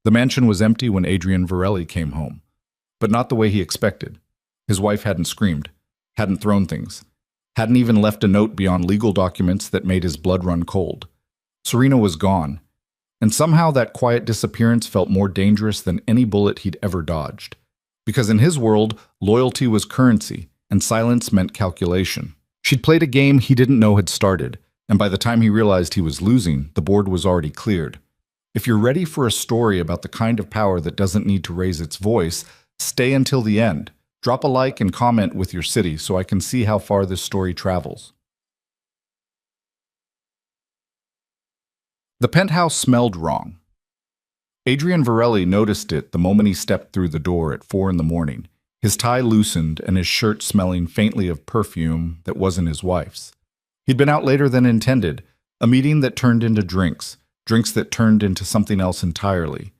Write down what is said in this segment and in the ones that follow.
The mansion was empty when Adrian Varelli came home, but not the way he expected. His wife hadn't screamed, hadn't thrown things, hadn't even left a note beyond legal documents that made his blood run cold. Serena was gone, and somehow that quiet disappearance felt more dangerous than any bullet he'd ever dodged. Because in his world, loyalty was currency, and silence meant calculation. She'd played a game he didn't know had started, and by the time he realized he was losing, the board was already cleared. If you're ready for a story about the kind of power that doesn't need to raise its voice, stay until the end. Drop a like and comment with your city so I can see how far this story travels. The penthouse smelled wrong. Adrian Varelli noticed it the moment he stepped through the door at 4 in the morning, his tie loosened and his shirt smelling faintly of perfume that wasn't his wife's. He'd been out later than intended, a meeting that turned into drinks that turned into something else entirely.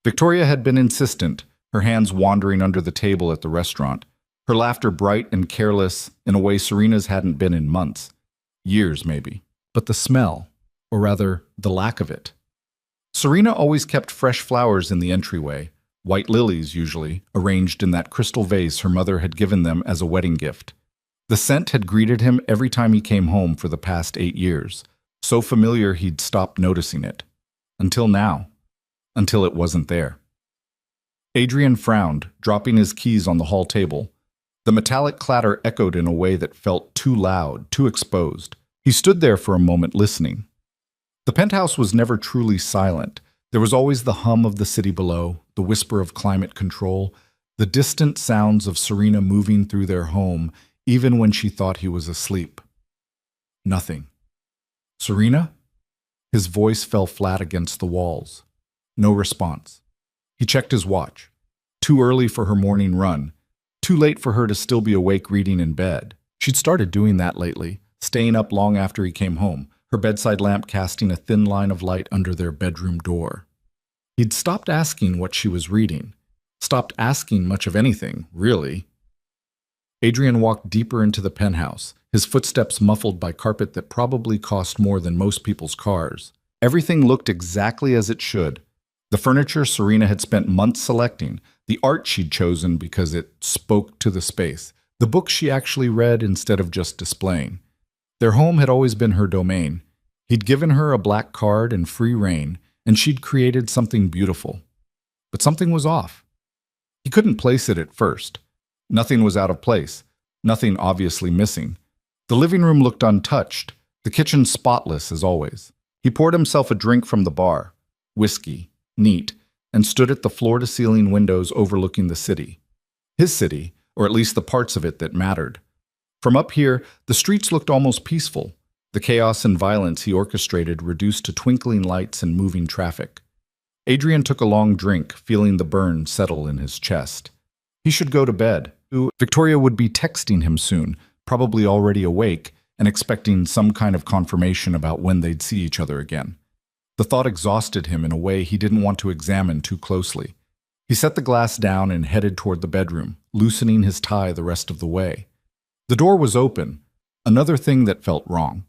Victoria had been insistent, her hands wandering under the table at the restaurant, her laughter bright and careless in a way Serena's hadn't been in months. Years, maybe. But the smell, or rather, the lack of it. Serena always kept fresh flowers in the entryway, white lilies usually, arranged in that crystal vase her mother had given them as a wedding gift. The scent had greeted him every time he came home for the past 8 years, so familiar he'd stopped noticing it. Until now. Until it wasn't there. Adrian frowned, dropping his keys on the hall table. The metallic clatter echoed in a way that felt too loud, too exposed. He stood there for a moment listening. The penthouse was never truly silent. There was always the hum of the city below, the whisper of climate control, the distant sounds of Serena moving through their home, even when she thought he was asleep. Nothing. Serena? His voice fell flat against the walls. No response. He checked his watch. Too early for her morning run. Too late for her to still be awake reading in bed. She'd started doing that lately, staying up long after he came home, her bedside lamp casting a thin line of light under their bedroom door. He'd stopped asking what she was reading. Stopped asking much of anything, really. Adrian walked deeper into the penthouse, his footsteps muffled by carpet that probably cost more than most people's cars. Everything looked exactly as it should. The furniture Serena had spent months selecting, the art she'd chosen because it spoke to the space, the books she actually read instead of just displaying. Their home had always been her domain. He'd given her a black card and free rein, and she'd created something beautiful. But something was off. He couldn't place it at first. Nothing was out of place, nothing obviously missing. The living room looked untouched, the kitchen spotless as always. He poured himself a drink from the bar, whiskey, neat, and stood at the floor-to-ceiling windows overlooking the city. His city, or at least the parts of it that mattered. From up here, the streets looked almost peaceful, the chaos and violence he orchestrated reduced to twinkling lights and moving traffic. Adrian took a long drink, feeling the burn settle in his chest. He should go to bed. Victoria would be texting him soon, probably already awake, and expecting some kind of confirmation about when they'd see each other again. The thought exhausted him in a way he didn't want to examine too closely. He set the glass down and headed toward the bedroom, loosening his tie the rest of the way. The door was open, another thing that felt wrong.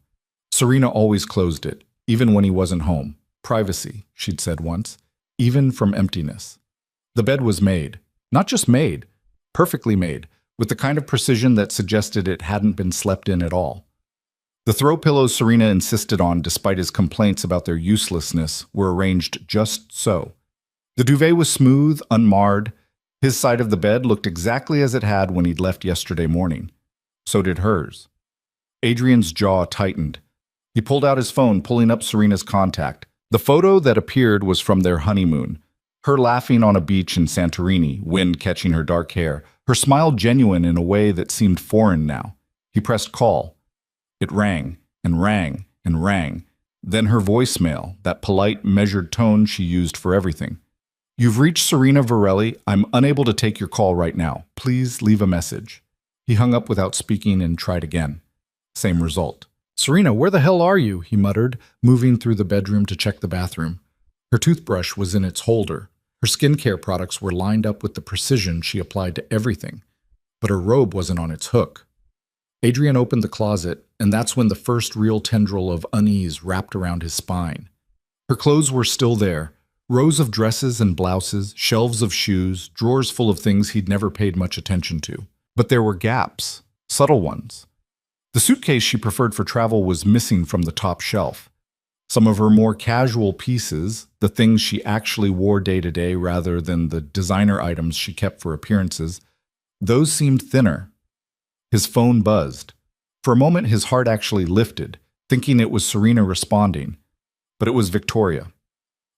Serena always closed it, even when he wasn't home. Privacy, she'd said once, even from emptiness. The bed was made. Not just made, perfectly made, with the kind of precision that suggested it hadn't been slept in at all. The throw pillows Serena insisted on, despite his complaints about their uselessness, were arranged just so. The duvet was smooth, unmarred. His side of the bed looked exactly as it had when he'd left yesterday morning. So did hers. Adrian's jaw tightened. He pulled out his phone, pulling up Serena's contact. The photo that appeared was from their honeymoon. Her laughing on a beach in Santorini, wind catching her dark hair, her smile genuine in a way that seemed foreign now. He pressed call. It rang, and rang, and rang. Then her voicemail, that polite, measured tone she used for everything. "You've reached Serena Varelli. I'm unable to take your call right now. Please leave a message." He hung up without speaking and tried again. Same result. "Serena, where the hell are you?" he muttered, moving through the bedroom to check the bathroom. Her toothbrush was in its holder. Her skincare products were lined up with the precision she applied to everything. But her robe wasn't on its hook. Adrian opened the closet, and that's when the first real tendril of unease wrapped around his spine. Her clothes were still there, Rows of dresses and blouses, shelves of shoes, drawers full of things he'd never paid much attention to. But there were gaps, subtle ones. The suitcase she preferred for travel was missing from the top shelf. Some of her more casual pieces, the things she actually wore day to day rather than the designer items she kept for appearances, those seemed thinner. His phone buzzed. For a moment his heart actually lifted, thinking it was Serena responding. But it was Victoria.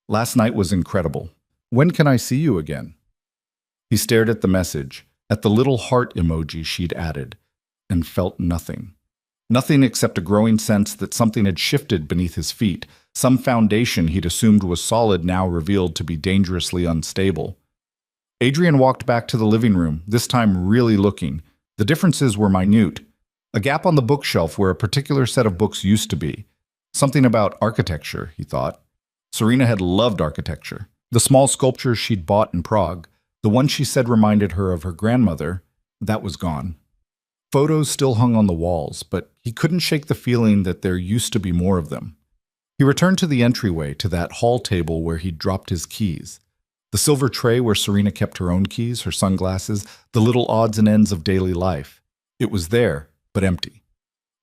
Last night was incredible. When can I see you again? He stared at the message, at the little heart emoji she'd added, and felt nothing. Nothing except a growing sense that something had shifted beneath his feet, some foundation he'd assumed was solid now revealed to be dangerously unstable. Adrian walked back to the living room, this time really looking. The differences were minute. A gap on the bookshelf where a particular set of books used to be. Something about architecture, he thought. Serena had loved architecture. The small sculptures she'd bought in Prague, the one she said reminded her of her grandmother, that was gone. Photos still hung on the walls, but he couldn't shake the feeling that there used to be more of them. He returned to the entryway, to that hall table where he'd dropped his keys. The silver tray where Serena kept her own keys, her sunglasses, the little odds and ends of daily life. It was there, but empty.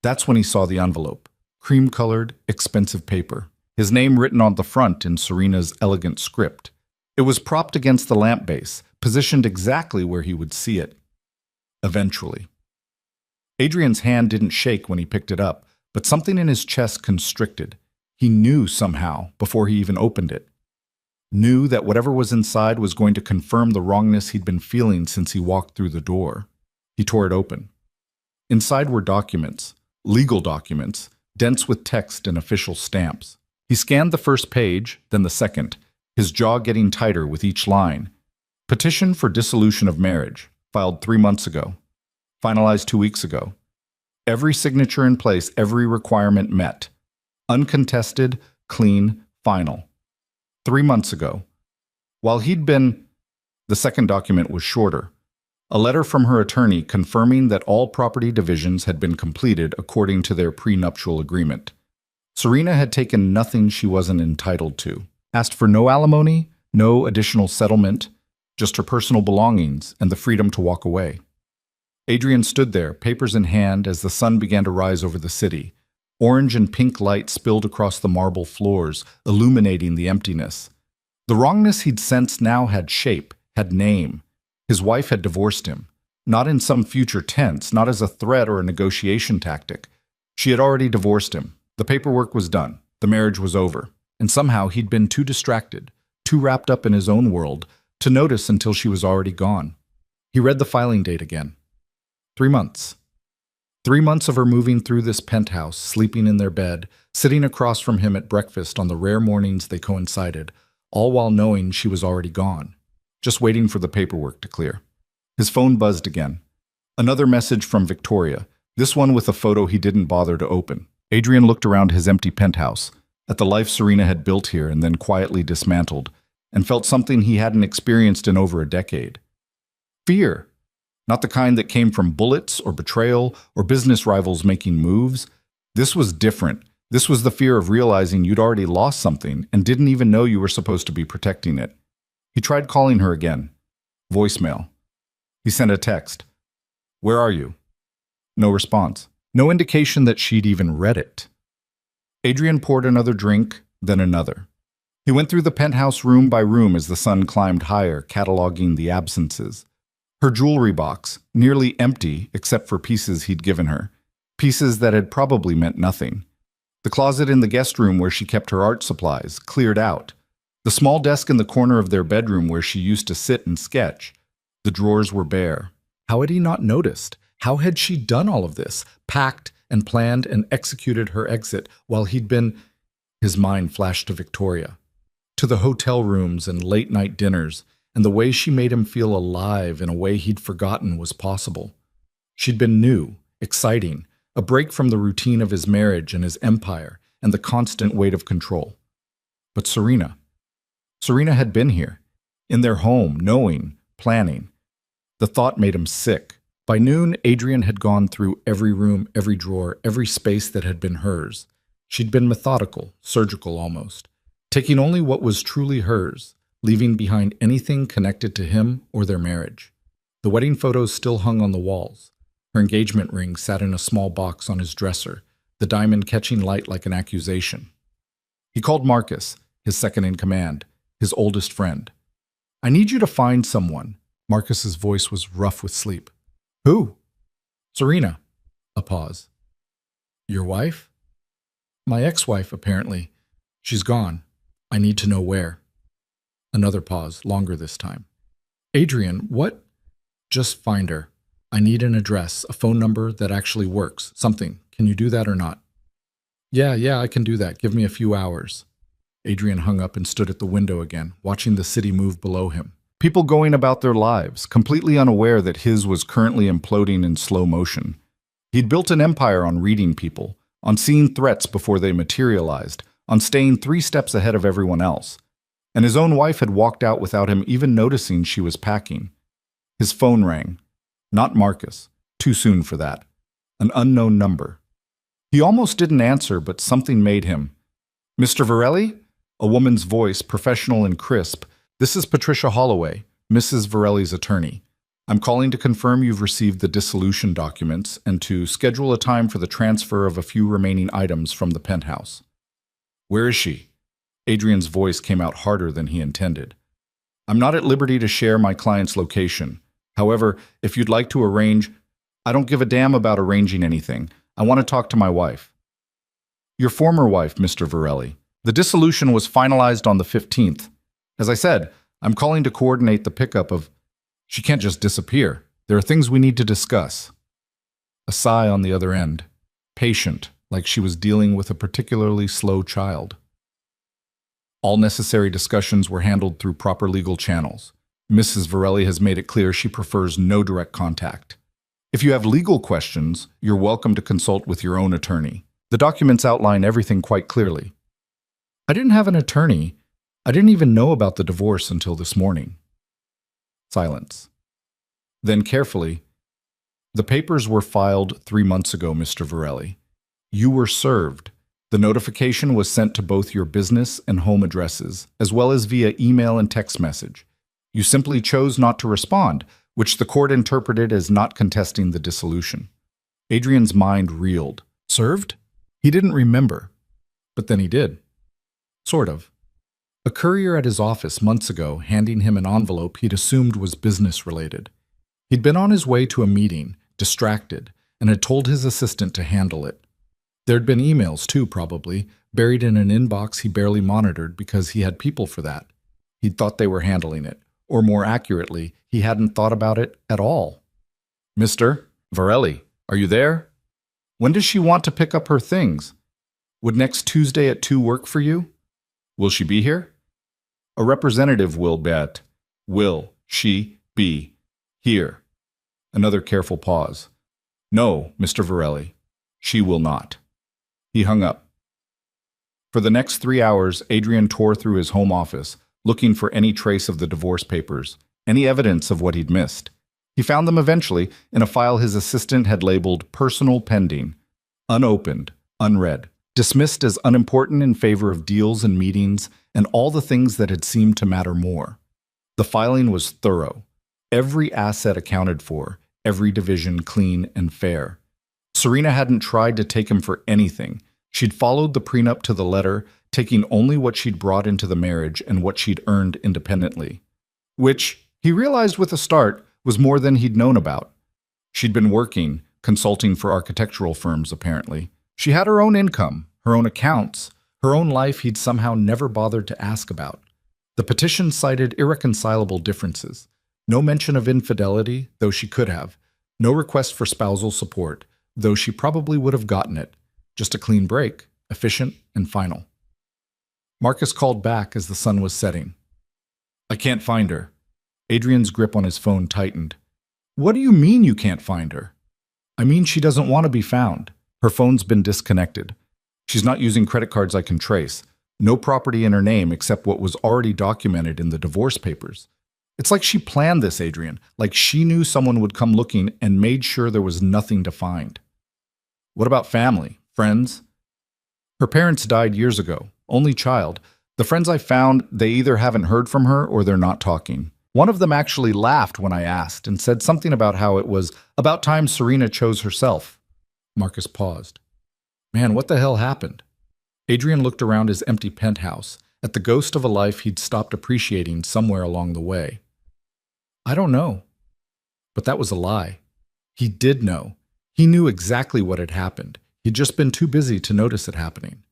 That's when he saw the envelope. Cream-colored, expensive paper. His name written on the front in Serena's elegant script. It was propped against the lamp base, positioned exactly where he would see it. Eventually. Adrian's hand didn't shake when he picked it up, but something in his chest constricted. He knew somehow, before he even opened it. Knew that whatever was inside was going to confirm the wrongness he'd been feeling since he walked through the door. He tore it open. Inside were documents, legal documents, dense with text and official stamps. He scanned the first page, then the second, his jaw getting tighter with each line. Petition for dissolution of marriage, filed 3 months ago. Finalized 2 weeks ago. Every signature in place, every requirement met. Uncontested, clean, final. 3 months ago. While he'd been... The second document was shorter. A letter from her attorney confirming that all property divisions had been completed according to their prenuptial agreement. Serena had taken nothing she wasn't entitled to. Asked for no alimony, no additional settlement, just her personal belongings and the freedom to walk away. Adrian stood there, papers in hand, as the sun began to rise over the city. Orange and pink light spilled across the marble floors, illuminating the emptiness. The wrongness he'd sensed now had shape, had name. His wife had divorced him, not in some future tense, not as a threat or a negotiation tactic. She had already divorced him. The paperwork was done. The marriage was over. And somehow he'd been too distracted, too wrapped up in his own world, to notice until she was already gone. He read the filing date again. 3 months. 3 months of her moving through this penthouse, sleeping in their bed, sitting across from him at breakfast on the rare mornings they coincided, all while knowing she was already gone, just waiting for the paperwork to clear. His phone buzzed again. Another message from Victoria, this one with a photo he didn't bother to open. Adrian looked around his empty penthouse, at the life Serena had built here and then quietly dismantled, and felt something he hadn't experienced in over a decade. Fear. Not the kind that came from bullets or betrayal or business rivals making moves. This was different. This was the fear of realizing you'd already lost something and didn't even know you were supposed to be protecting it. He tried calling her again. Voicemail. He sent a text. Where are you? No response. No indication that she'd even read it. Adrian poured another drink, then another. He went through the penthouse room by room as the sun climbed higher, cataloging the absences. Her jewelry box, nearly empty except for pieces he'd given her, pieces that had probably meant nothing. The closet in the guest room where she kept her art supplies, cleared out. The small desk in the corner of their bedroom where she used to sit and sketch. The drawers were bare. How had he not noticed? How had she done all of this, packed and planned and executed her exit while he'd been... His mind flashed to Victoria, to the hotel rooms and late-night dinners, and the way she made him feel alive in a way he'd forgotten was possible. She'd been new, exciting, a break from the routine of his marriage and his empire and the constant weight of control. But Serena had been here, in their home, knowing, planning. The thought made him sick. By noon, Adrian had gone through every room, every drawer, every space that had been hers. She'd been methodical, surgical almost. taking only what was truly hers, leaving behind anything connected to him or their marriage. The wedding photos still hung on the walls. Her engagement ring sat in a small box on his dresser, the diamond catching light like an accusation. He called Marcus, his second in command, his oldest friend. "I need you to find someone." Marcus's voice was rough with sleep. "Who?" "Serena." A pause. "Your wife?" "My ex-wife, apparently. She's gone. I need to know where." Another pause, longer this time. "Adrian, what?" "Just find her. I need an address, a phone number that actually works, something. Can you do that or not?" Yeah, I can do that. Give me a few hours." Adrian hung up and stood at the window again, watching the city move below him. People going about their lives, completely unaware that his was currently imploding in slow motion. He'd built an empire on reading people, on seeing threats before they materialized, on staying 3 steps ahead of everyone else. And his own wife had walked out without him even noticing she was packing. His phone rang. Not Marcus. Too soon for that. An unknown number. He almost didn't answer, but something made him. "Mr. Varelli?" A woman's voice, professional and crisp. "This is Patricia Holloway, Mrs. Varelli's attorney. I'm calling to confirm you've received the dissolution documents and to schedule a time for the transfer of a few remaining items from the penthouse." "Where is she?" Adrian's voice came out harder than he intended. "I'm not at liberty to share my client's location. However, if you'd like to arrange—" "I don't give a damn about arranging anything. I want to talk to my wife." "Your former wife, Mr. Varelli. The dissolution was finalized on the 15th. As I said, I'm calling to coordinate the pickup of—" "She can't just disappear. There are things we need to discuss." A sigh on the other end. Patient, like she was dealing with a particularly slow child. "All necessary discussions were handled through proper legal channels. Mrs. Varelli has made it clear she prefers no direct contact. If you have legal questions, you're welcome to consult with your own attorney. The documents outline everything quite clearly." "I didn't have an attorney. I didn't even know about the divorce until this morning." Silence. Then carefully, "The papers were filed 3 months ago, Mr. Varelli. You were served. The notification was sent to both your business and home addresses, as well as via email and text message. You simply chose not to respond, which the court interpreted as not contesting the dissolution." Adrian's mind reeled. Served? He didn't remember. But then he did. Sort of. A courier at his office months ago handing him an envelope he'd assumed was business-related. He'd been on his way to a meeting, distracted, and had told his assistant to handle it. There'd been emails too, probably, buried in an inbox he barely monitored because he had people for that. He'd thought they were handling it, or more accurately, he hadn't thought about it at all. "Mr. Varelli, are you there? When does she want to pick up her things? Would next Tuesday at 2 work for you? Will she be here?" "A representative will bet. Will she be here?" Another careful pause. "No, Mr. Varelli, she will not." He hung up. For the next 3 hours, Adrian tore through his home office, looking for any trace of the divorce papers, any evidence of what he'd missed. He found them eventually in a file his assistant had labeled "Personal Pending," unopened, unread, dismissed as unimportant in favor of deals and meetings and all the things that had seemed to matter more. The filing was thorough. Every asset accounted for, every division clean and fair. Serena hadn't tried to take him for anything. She'd followed the prenup to the letter, taking only what she'd brought into the marriage and what she'd earned independently. Which, he realized with a start, was more than he'd known about. She'd been working, consulting for architectural firms, apparently. She had her own income, her own accounts, her own life he'd somehow never bothered to ask about. The petition cited irreconcilable differences. No mention of infidelity, though she could have. No request for spousal support, though she probably would have gotten it. Just a clean break, efficient and final. Marcus called back as the sun was setting. "I can't find her." Adrian's grip on his phone tightened. "What do you mean you can't find her?" "I mean she doesn't want to be found. Her phone's been disconnected. She's not using credit cards I can trace. No property in her name except what was already documented in the divorce papers. It's like she planned this, Adrian, like she knew someone would come looking and made sure there was nothing to find." "What about family? Friends?" "Her parents died years ago. Only child. The friends I found, they either haven't heard from her or they're not talking. One of them actually laughed when I asked and said something about how it was about time Serena chose herself. Marcus paused. Man, what the hell happened? Adrian looked around his empty penthouse, at the ghost of a life he'd stopped appreciating somewhere along the way. I don't know. But that was a lie. He did know. He knew exactly what had happened. He'd just been too busy to notice it happening.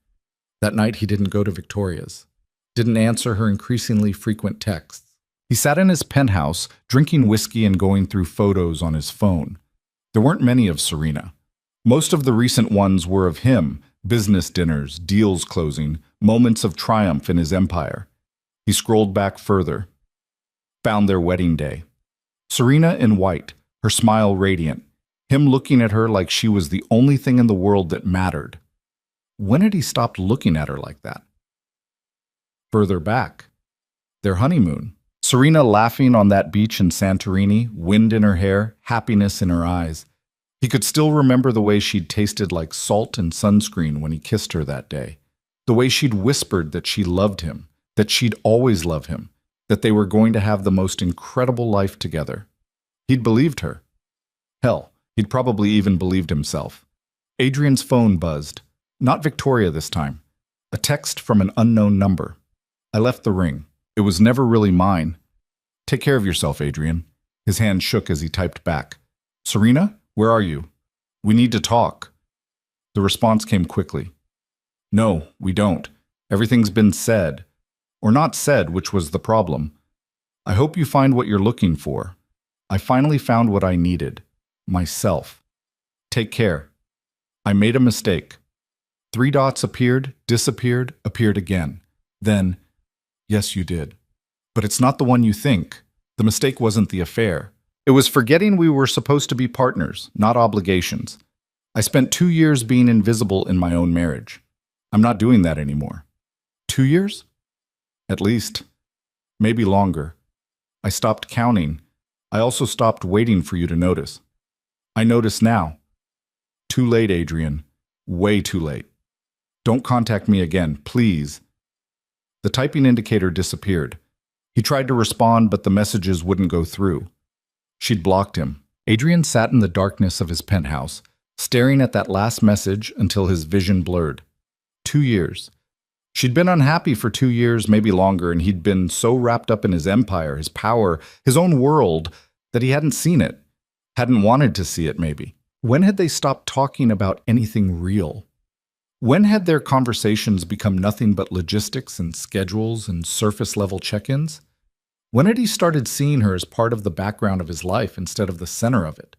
That night he didn't go to Victoria's, didn't answer her increasingly frequent texts. He sat in his penthouse, drinking whiskey and going through photos on his phone. There weren't many of Serena. Most of the recent ones were of him, business dinners, deals closing, moments of triumph in his empire. He scrolled back further, found their wedding day. Serena in white, her smile radiant, him looking at her like she was the only thing in the world that mattered. When had he stopped looking at her like that? Further back, their honeymoon. Serena laughing on that beach in Santorini, wind in her hair, happiness in her eyes. He could still remember the way she'd tasted like salt and sunscreen when he kissed her that day. The way she'd whispered that she loved him, that she'd always love him, that they were going to have the most incredible life together. He'd believed her. Hell, he'd probably even believed himself. Adrian's phone buzzed. Not Victoria this time. A text from an unknown number. I left the ring. It was never really mine. Take care of yourself, Adrian. His hand shook as he typed back. Serena, where are you? We need to talk. The response came quickly. No, we don't. Everything's been said. Or not said, which was the problem. I hope you find what you're looking for. I finally found what I needed. Myself. Take care. I made a mistake. 3 dots appeared, disappeared, appeared again. Then, yes, you did. But it's not the one you think. The mistake wasn't the affair. It was forgetting we were supposed to be partners, not obligations. I spent 2 years being invisible in my own marriage. I'm not doing that anymore. 2 years? At least. Maybe longer. I stopped counting. I also stopped waiting for you to notice. I notice now. Too late, Adrian. Way too late. Don't contact me again, please. The typing indicator disappeared. He tried to respond, but the messages wouldn't go through. She'd blocked him. Adrian sat in the darkness of his penthouse, staring at that last message until his vision blurred. 2 years. She'd been unhappy for 2 years, maybe longer, and he'd been so wrapped up in his empire, his power, his own world, that he hadn't seen it, hadn't wanted to see it maybe. When had they stopped talking about anything real? When had their conversations become nothing but logistics and schedules and surface-level check-ins? When had he started seeing her as part of the background of his life instead of the center of it?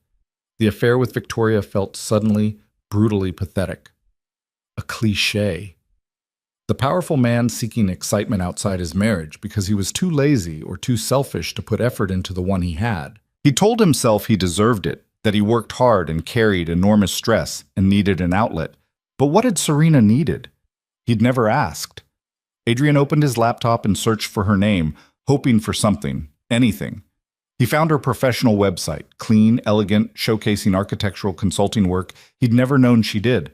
The affair with Victoria felt suddenly, brutally pathetic. A cliché. The powerful man seeking excitement outside his marriage because he was too lazy or too selfish to put effort into the one he had. He told himself he deserved it, that he worked hard and carried enormous stress and needed an outlet. But what had Serena needed? He'd never asked. Adrian opened his laptop and searched for her name, hoping for something, anything. He found her professional website, clean, elegant, showcasing architectural consulting work he'd never known she did.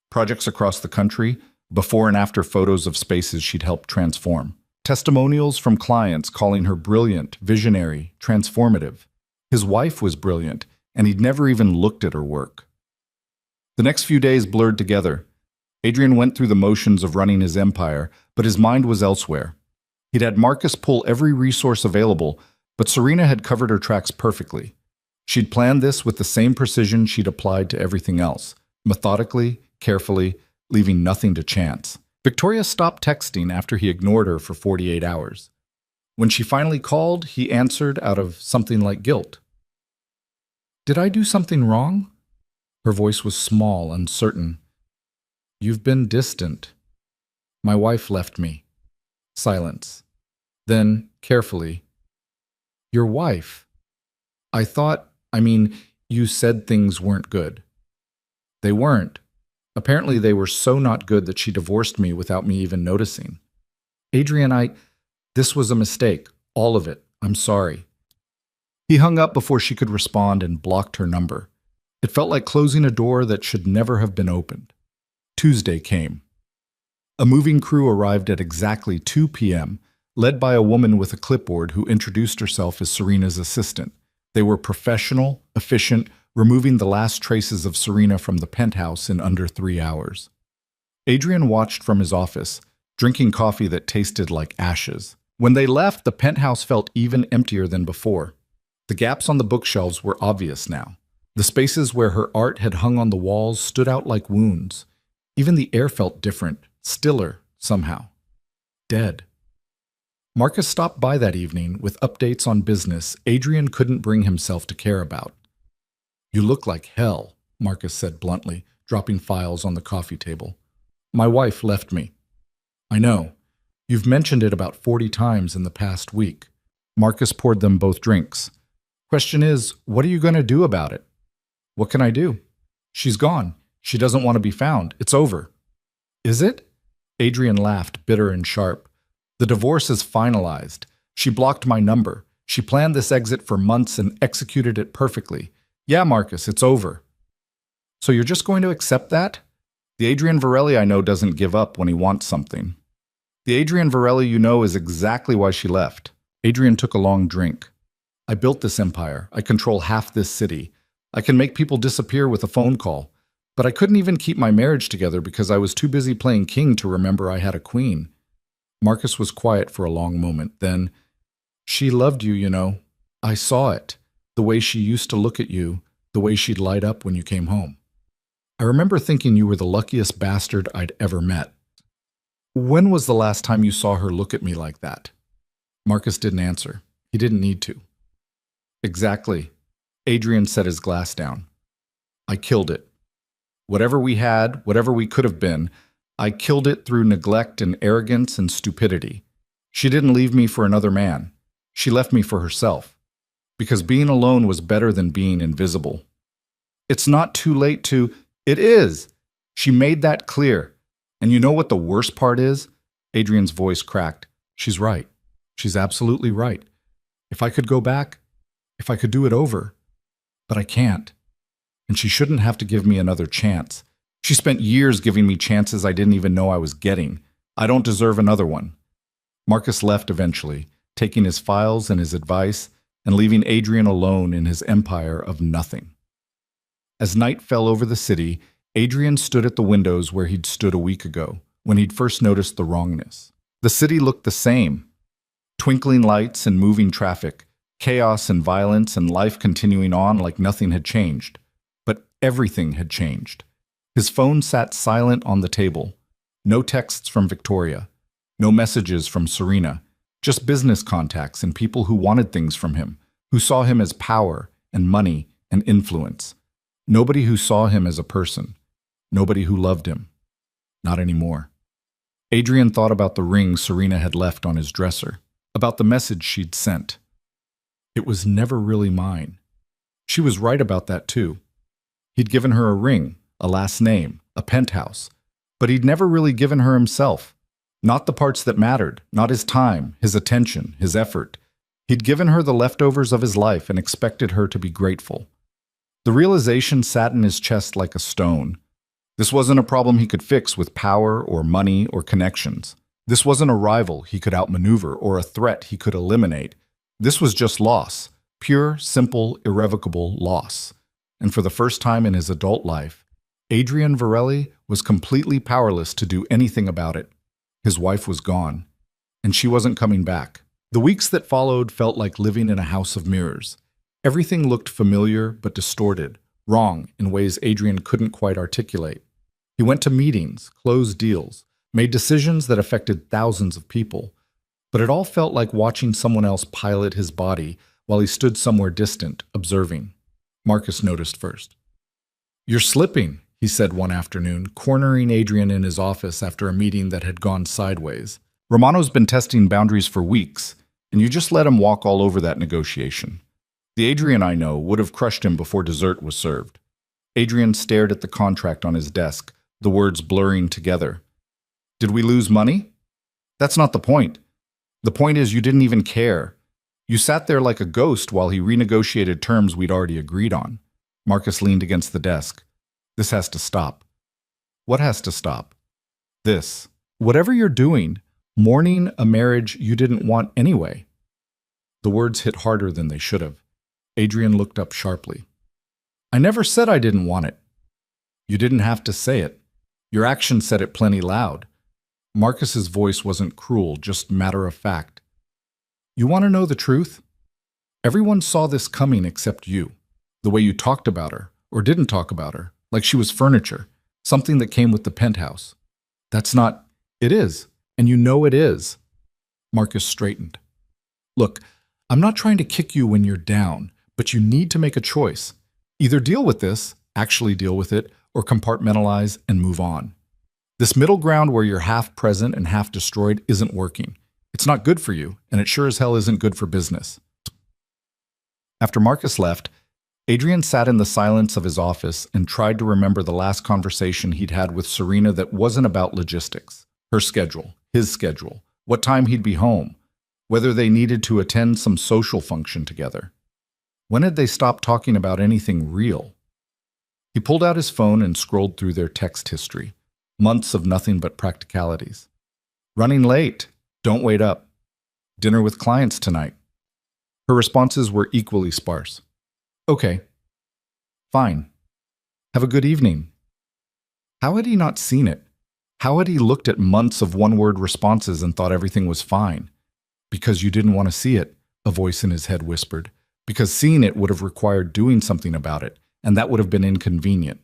Projects across the country, before and after photos of spaces she'd helped transform. Testimonials from clients calling her brilliant, visionary, transformative. His wife was brilliant, and he'd never even looked at her work. The next few days blurred together. Adrian went through the motions of running his empire, but his mind was elsewhere. He'd had Marcus pull every resource available, but Serena had covered her tracks perfectly. She'd planned this with the same precision she'd applied to everything else, methodically, carefully, leaving nothing to chance. Victoria stopped texting after he ignored her for 48 hours. When she finally called, he answered out of something like guilt. Did I do something wrong? Her voice was small, uncertain. You've been distant. My wife left me. Silence. Then, carefully, your wife. You said things weren't good. They weren't. Apparently they were so not good that she divorced me without me even noticing. Adrian, this was a mistake. All of it. I'm sorry. He hung up before she could respond and blocked her number. It felt like closing a door that should never have been opened. Tuesday came. A moving crew arrived at exactly 2 p.m., led by a woman with a clipboard who introduced herself as Serena's assistant. They were professional, efficient, removing the last traces of Serena from the penthouse in under 3 hours. Adrian watched from his office, drinking coffee that tasted like ashes. When they left, the penthouse felt even emptier than before. The gaps on the bookshelves were obvious now. The spaces where her art had hung on the walls stood out like wounds. Even the air felt different, stiller, somehow. Dead. Marcus stopped by that evening with updates on business Adrian couldn't bring himself to care about. "You look like hell," Marcus said bluntly, dropping files on the coffee table. "My wife left me." "I know. You've mentioned it about 40 times in the past week." Marcus poured them both drinks. "Question is, what are you going to do about it?" "What can I do? She's gone. She doesn't want to be found. It's over." "Is it?" Adrian laughed, bitter and sharp. "The divorce is finalized. She blocked my number. She planned this exit for months and executed it perfectly. Yeah, Marcus, it's over." "So you're just going to accept that?" "The Adrian Varelli I know doesn't give up when he wants something." "The Adrian Varelli you know is exactly why she left." Adrian took a long drink. "I built this empire. I control half this city. I can make people disappear with a phone call. But I couldn't even keep my marriage together because I was too busy playing king to remember I had a queen." Marcus was quiet for a long moment. Then, "She loved you, you know. I saw it. The way she used to look at you, the way she'd light up when you came home. I remember thinking you were the luckiest bastard I'd ever met." "When was the last time you saw her look at me like that?" Marcus didn't answer. He didn't need to. "Exactly." Adrian set his glass down. "I killed it. Whatever we had, whatever we could have been, I killed it through neglect and arrogance and stupidity. She didn't leave me for another man. She left me for herself. Because being alone was better than being invisible. It's not too late to—" "It is!" She made that clear. "And you know what the worst part is?" Adrian's voice cracked. "She's right. She's absolutely right. If I could go back, if I could do it over. But I can't. And she shouldn't have to give me another chance. She spent years giving me chances I didn't even know I was getting. I don't deserve another one." Marcus left eventually, taking his files and his advice, and leaving Adrian alone in his empire of nothing. As night fell over the city, Adrian stood at the windows where he'd stood a week ago, when he'd first noticed the wrongness. The city looked the same. Twinkling lights and moving traffic, chaos and violence, and life continuing on like nothing had changed. But everything had changed. His phone sat silent on the table. No texts from Victoria. No messages from Serena. Just business contacts and people who wanted things from him, who saw him as power and money and influence. Nobody who saw him as a person. Nobody who loved him. Not anymore. Adrian thought about the ring Serena had left on his dresser, about the message she'd sent. It was never really mine. She was right about that too. He'd given her a ring, a last name, a penthouse, but he'd never really given her himself. Not the parts that mattered, not his time, his attention, his effort. He'd given her the leftovers of his life and expected her to be grateful. The realization sat in his chest like a stone. This wasn't a problem he could fix with power or money or connections. This wasn't a rival he could outmaneuver or a threat he could eliminate. This was just loss, pure, simple, irrevocable loss. And for the first time in his adult life, Adrian Varelli was completely powerless to do anything about it. His wife was gone, and she wasn't coming back. The weeks that followed felt like living in a house of mirrors. Everything looked familiar but distorted, wrong in ways Adrian couldn't quite articulate. He went to meetings, closed deals, made decisions that affected thousands of people, but it all felt like watching someone else pilot his body while he stood somewhere distant, observing. Marcus noticed first. "You're slipping," he said one afternoon, cornering Adrian in his office after a meeting that had gone sideways. "Romano's been testing boundaries for weeks, and you just let him walk all over that negotiation. The Adrian I know would have crushed him before dessert was served." Adrian stared at the contract on his desk, the words blurring together. "Did we lose money? That's not the point. The point is you didn't even care. You sat there like a ghost while he renegotiated terms we'd already agreed on." Marcus leaned against the desk. "This has to stop." "What has to stop?" "This." Whatever you're doing, mourning a marriage you didn't want anyway. The words hit harder than they should have. Adrian looked up sharply. I never said I didn't want it. You didn't have to say it. Your action said it plenty loud. Marcus's voice wasn't cruel, just matter of fact. You want to know the truth? Everyone saw this coming except you. The way you talked about her, or didn't talk about her, like she was furniture, something that came with the penthouse. That's not... It is, and you know it is. Marcus straightened. Look, I'm not trying to kick you when you're down, but you need to make a choice. Either deal with this, actually deal with it, or compartmentalize and move on. This middle ground where you're half present and half destroyed isn't working. It's not good for you, and it sure as hell isn't good for business. After Marcus left, Adrian sat in the silence of his office and tried to remember the last conversation he'd had with Serena that wasn't about logistics. Her schedule, his schedule, what time he'd be home, whether they needed to attend some social function together. When had they stopped talking about anything real? He pulled out his phone and scrolled through their text history. Months of nothing but practicalities. Running late. Don't wait up. Dinner with clients tonight. Her responses were equally sparse. Okay. Fine. Have a good evening. How had he not seen it? How had he looked at months of one-word responses and thought everything was fine? Because you didn't want to see it, a voice in his head whispered. Because seeing it would have required doing something about it, and that would have been inconvenient.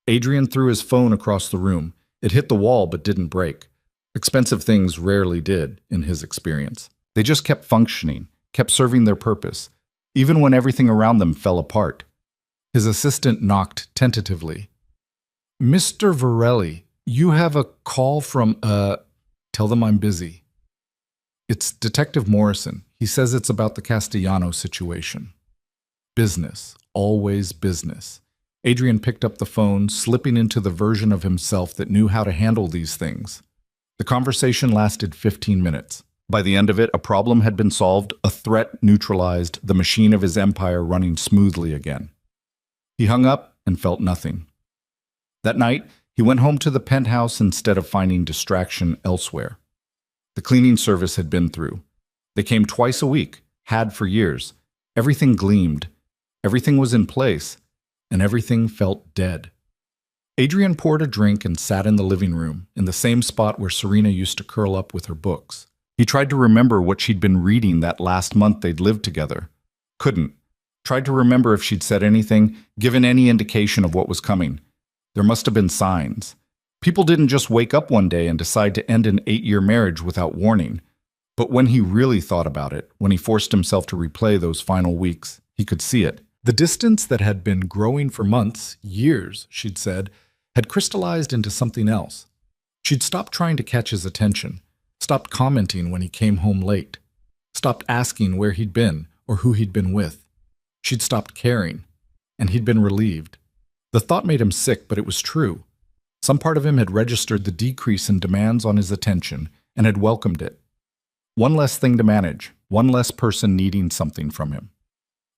Adrian threw his phone across the room. It hit the wall but didn't break. Expensive things rarely did, in his experience. They just kept functioning, kept serving their purpose, even when everything around them fell apart. His assistant knocked tentatively. Mr. Varelli, you have a call from, tell them I'm busy. It's Detective Morrison. He says it's about the Castellano situation. Business. Always business. Adrian picked up the phone, slipping into the version of himself that knew how to handle these things. The conversation lasted 15 minutes. By the end of it, a problem had been solved, a threat neutralized, the machine of his empire running smoothly again. He hung up and felt nothing. That night, he went home to the penthouse instead of finding distraction elsewhere. The cleaning service had been through. They came twice a week, had for years. Everything gleamed. Everything was in place, and everything felt dead. Adrian poured a drink and sat in the living room, in the same spot where Serena used to curl up with her books. He tried to remember what she'd been reading that last month they'd lived together. Couldn't. Tried to remember if she'd said anything, given any indication of what was coming. There must have been signs. People didn't just wake up one day and decide to end an 8-year marriage without warning. But when he really thought about it, when he forced himself to replay those final weeks, he could see it. The distance that had been growing for months, years, she'd said, had crystallized into something else. She'd stopped trying to catch his attention, stopped commenting when he came home late, stopped asking where he'd been or who he'd been with. She'd stopped caring, and he'd been relieved. The thought made him sick, but it was true. Some part of him had registered the decrease in demands on his attention and had welcomed it. One less thing to manage, one less person needing something from him.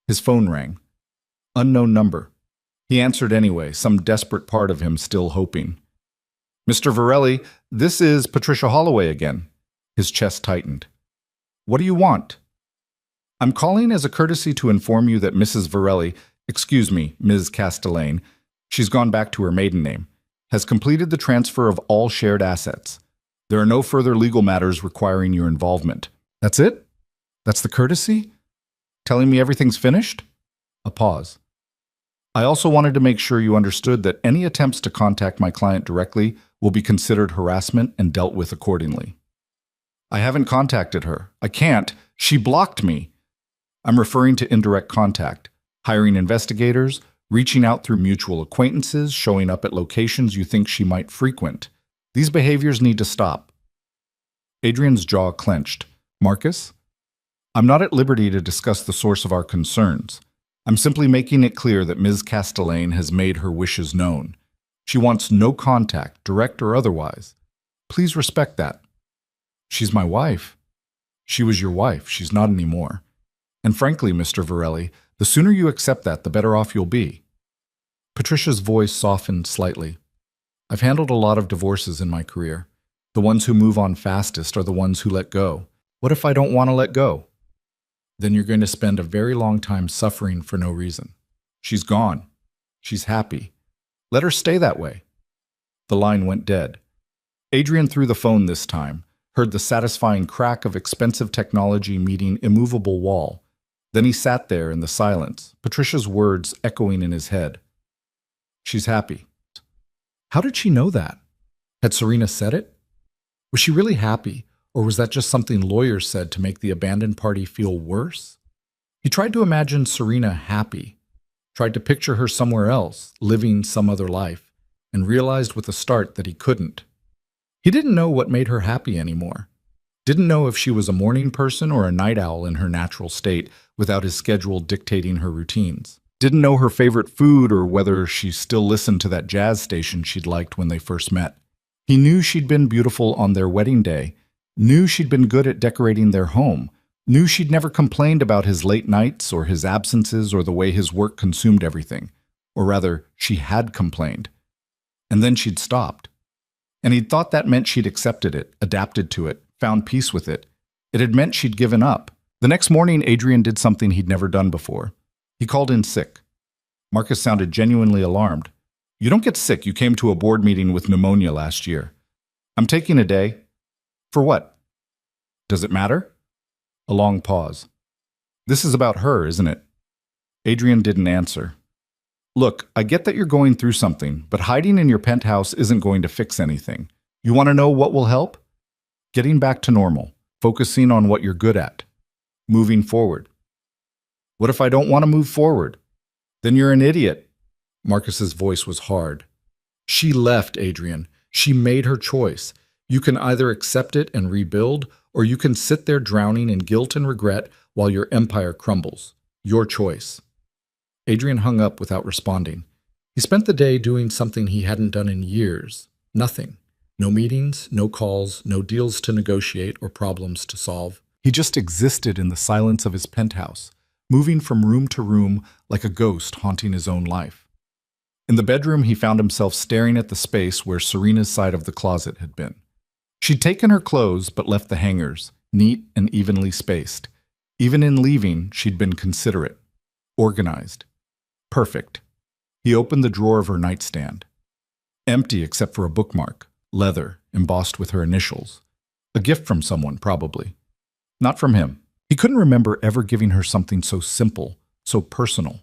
His phone rang. Unknown number. He answered anyway, some desperate part of him still hoping. Mr. Varelli, this is Patricia Holloway again. His chest tightened. What do you want? I'm calling as a courtesy to inform you that Mrs. Varelli, excuse me, Ms. Castellane, she's gone back to her maiden name, has completed the transfer of all shared assets. There are no further legal matters requiring your involvement. That's it? That's the courtesy? Telling me everything's finished? A pause. I also wanted to make sure you understood that any attempts to contact my client directly will be considered harassment and dealt with accordingly. I haven't contacted her. I can't. She blocked me. I'm referring to indirect contact, hiring investigators, reaching out through mutual acquaintances, showing up at locations you think she might frequent. These behaviors need to stop. Adrian's jaw clenched. Marcus? I'm not at liberty to discuss the source of our concerns. I'm simply making it clear that Ms. Castellane has made her wishes known. She wants no contact, direct or otherwise. Please respect that. She's my wife. She was your wife. She's not anymore. And frankly, Mr. Varelli, the sooner you accept that, the better off you'll be. Patricia's voice softened slightly. I've handled a lot of divorces in my career. The ones who move on fastest are the ones who let go. What if I don't want to let go? Then you're going to spend a very long time suffering for no reason. She's gone. She's happy. Let her stay that way. The line went dead. Adrian threw the phone this time, heard the satisfying crack of expensive technology meeting immovable wall. Then he sat there in the silence, Patricia's words echoing in his head. She's happy. How did she know that? Had Serena said it? Was she really happy, or was that just something lawyers said to make the abandoned party feel worse? He tried to imagine Serena happy, tried to picture her somewhere else, living some other life, and realized with a start that he couldn't. He didn't know what made her happy anymore. Didn't know if she was a morning person or a night owl in her natural state without his schedule dictating her routines. Didn't know her favorite food or whether she still listened to that jazz station she'd liked when they first met. He knew she'd been beautiful on their wedding day, knew she'd been good at decorating their home, knew she'd never complained about his late nights or his absences or the way his work consumed everything. Or rather, she had complained. And then she'd stopped. And he'd thought that meant she'd accepted it, adapted to it, found peace with it. It had meant she'd given up. The next morning, Adrian did something he'd never done before. He called in sick. Marcus sounded genuinely alarmed. You don't get sick. You came to a board meeting with pneumonia last year. I'm taking a day. For what? Does it matter? A long pause. This is about her, isn't it? Adrian didn't answer. Look, I get that you're going through something, but hiding in your penthouse isn't going to fix anything. You want to know what will help? Getting back to normal, focusing on what you're good at, moving forward. What if I don't want to move forward? Then you're an idiot. Marcus's voice was hard. She left, Adrian. She made her choice. You can either accept it and rebuild, or you can sit there drowning in guilt and regret while your empire crumbles. Your choice. Adrian hung up without responding. He spent the day doing something he hadn't done in years. Nothing. No meetings, no calls, no deals to negotiate or problems to solve. He just existed in the silence of his penthouse, moving from room to room like a ghost haunting his own life. In the bedroom, he found himself staring at the space where Serena's side of the closet had been. She'd taken her clothes but left the hangers, neat and evenly spaced. Even in leaving, she'd been considerate, organized, perfect. He opened the drawer of her nightstand. Empty except for a bookmark, leather, embossed with her initials. A gift from someone, probably. Not from him. He couldn't remember ever giving her something so simple, so personal.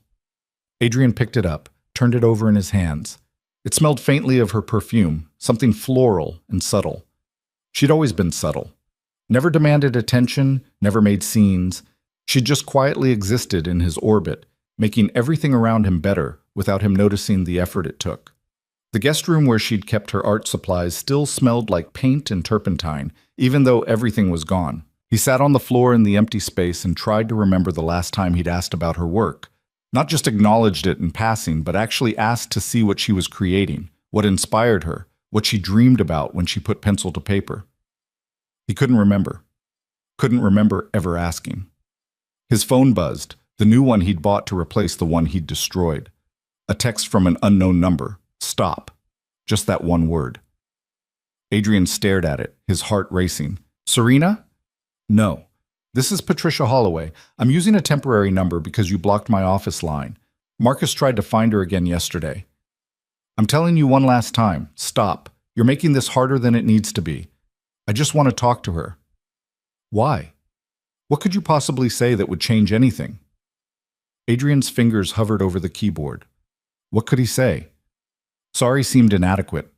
Adrian picked it up, turned it over in his hands. It smelled faintly of her perfume, something floral and subtle. She'd always been subtle. Never demanded attention, never made scenes. She'd just quietly existed in his orbit, making everything around him better without him noticing the effort it took. The guest room where she'd kept her art supplies still smelled like paint and turpentine, even though everything was gone. He sat on the floor in the empty space and tried to remember the last time he'd asked about her work. Not just acknowledged it in passing, but actually asked to see what she was creating, what inspired her, what she dreamed about when she put pencil to paper. He couldn't remember. Couldn't remember ever asking. His phone buzzed, the new one he'd bought to replace the one he'd destroyed. A text from an unknown number. Stop. Just that one word. Adrian stared at it, his heart racing. Serena? No. This is Patricia Holloway. I'm using a temporary number because you blocked my office line. Marcus tried to find her again yesterday. I'm telling you one last time. Stop. You're making this harder than it needs to be. I just want to talk to her. Why? What could you possibly say that would change anything? Adrian's fingers hovered over the keyboard. What could he say? Sorry seemed inadequate.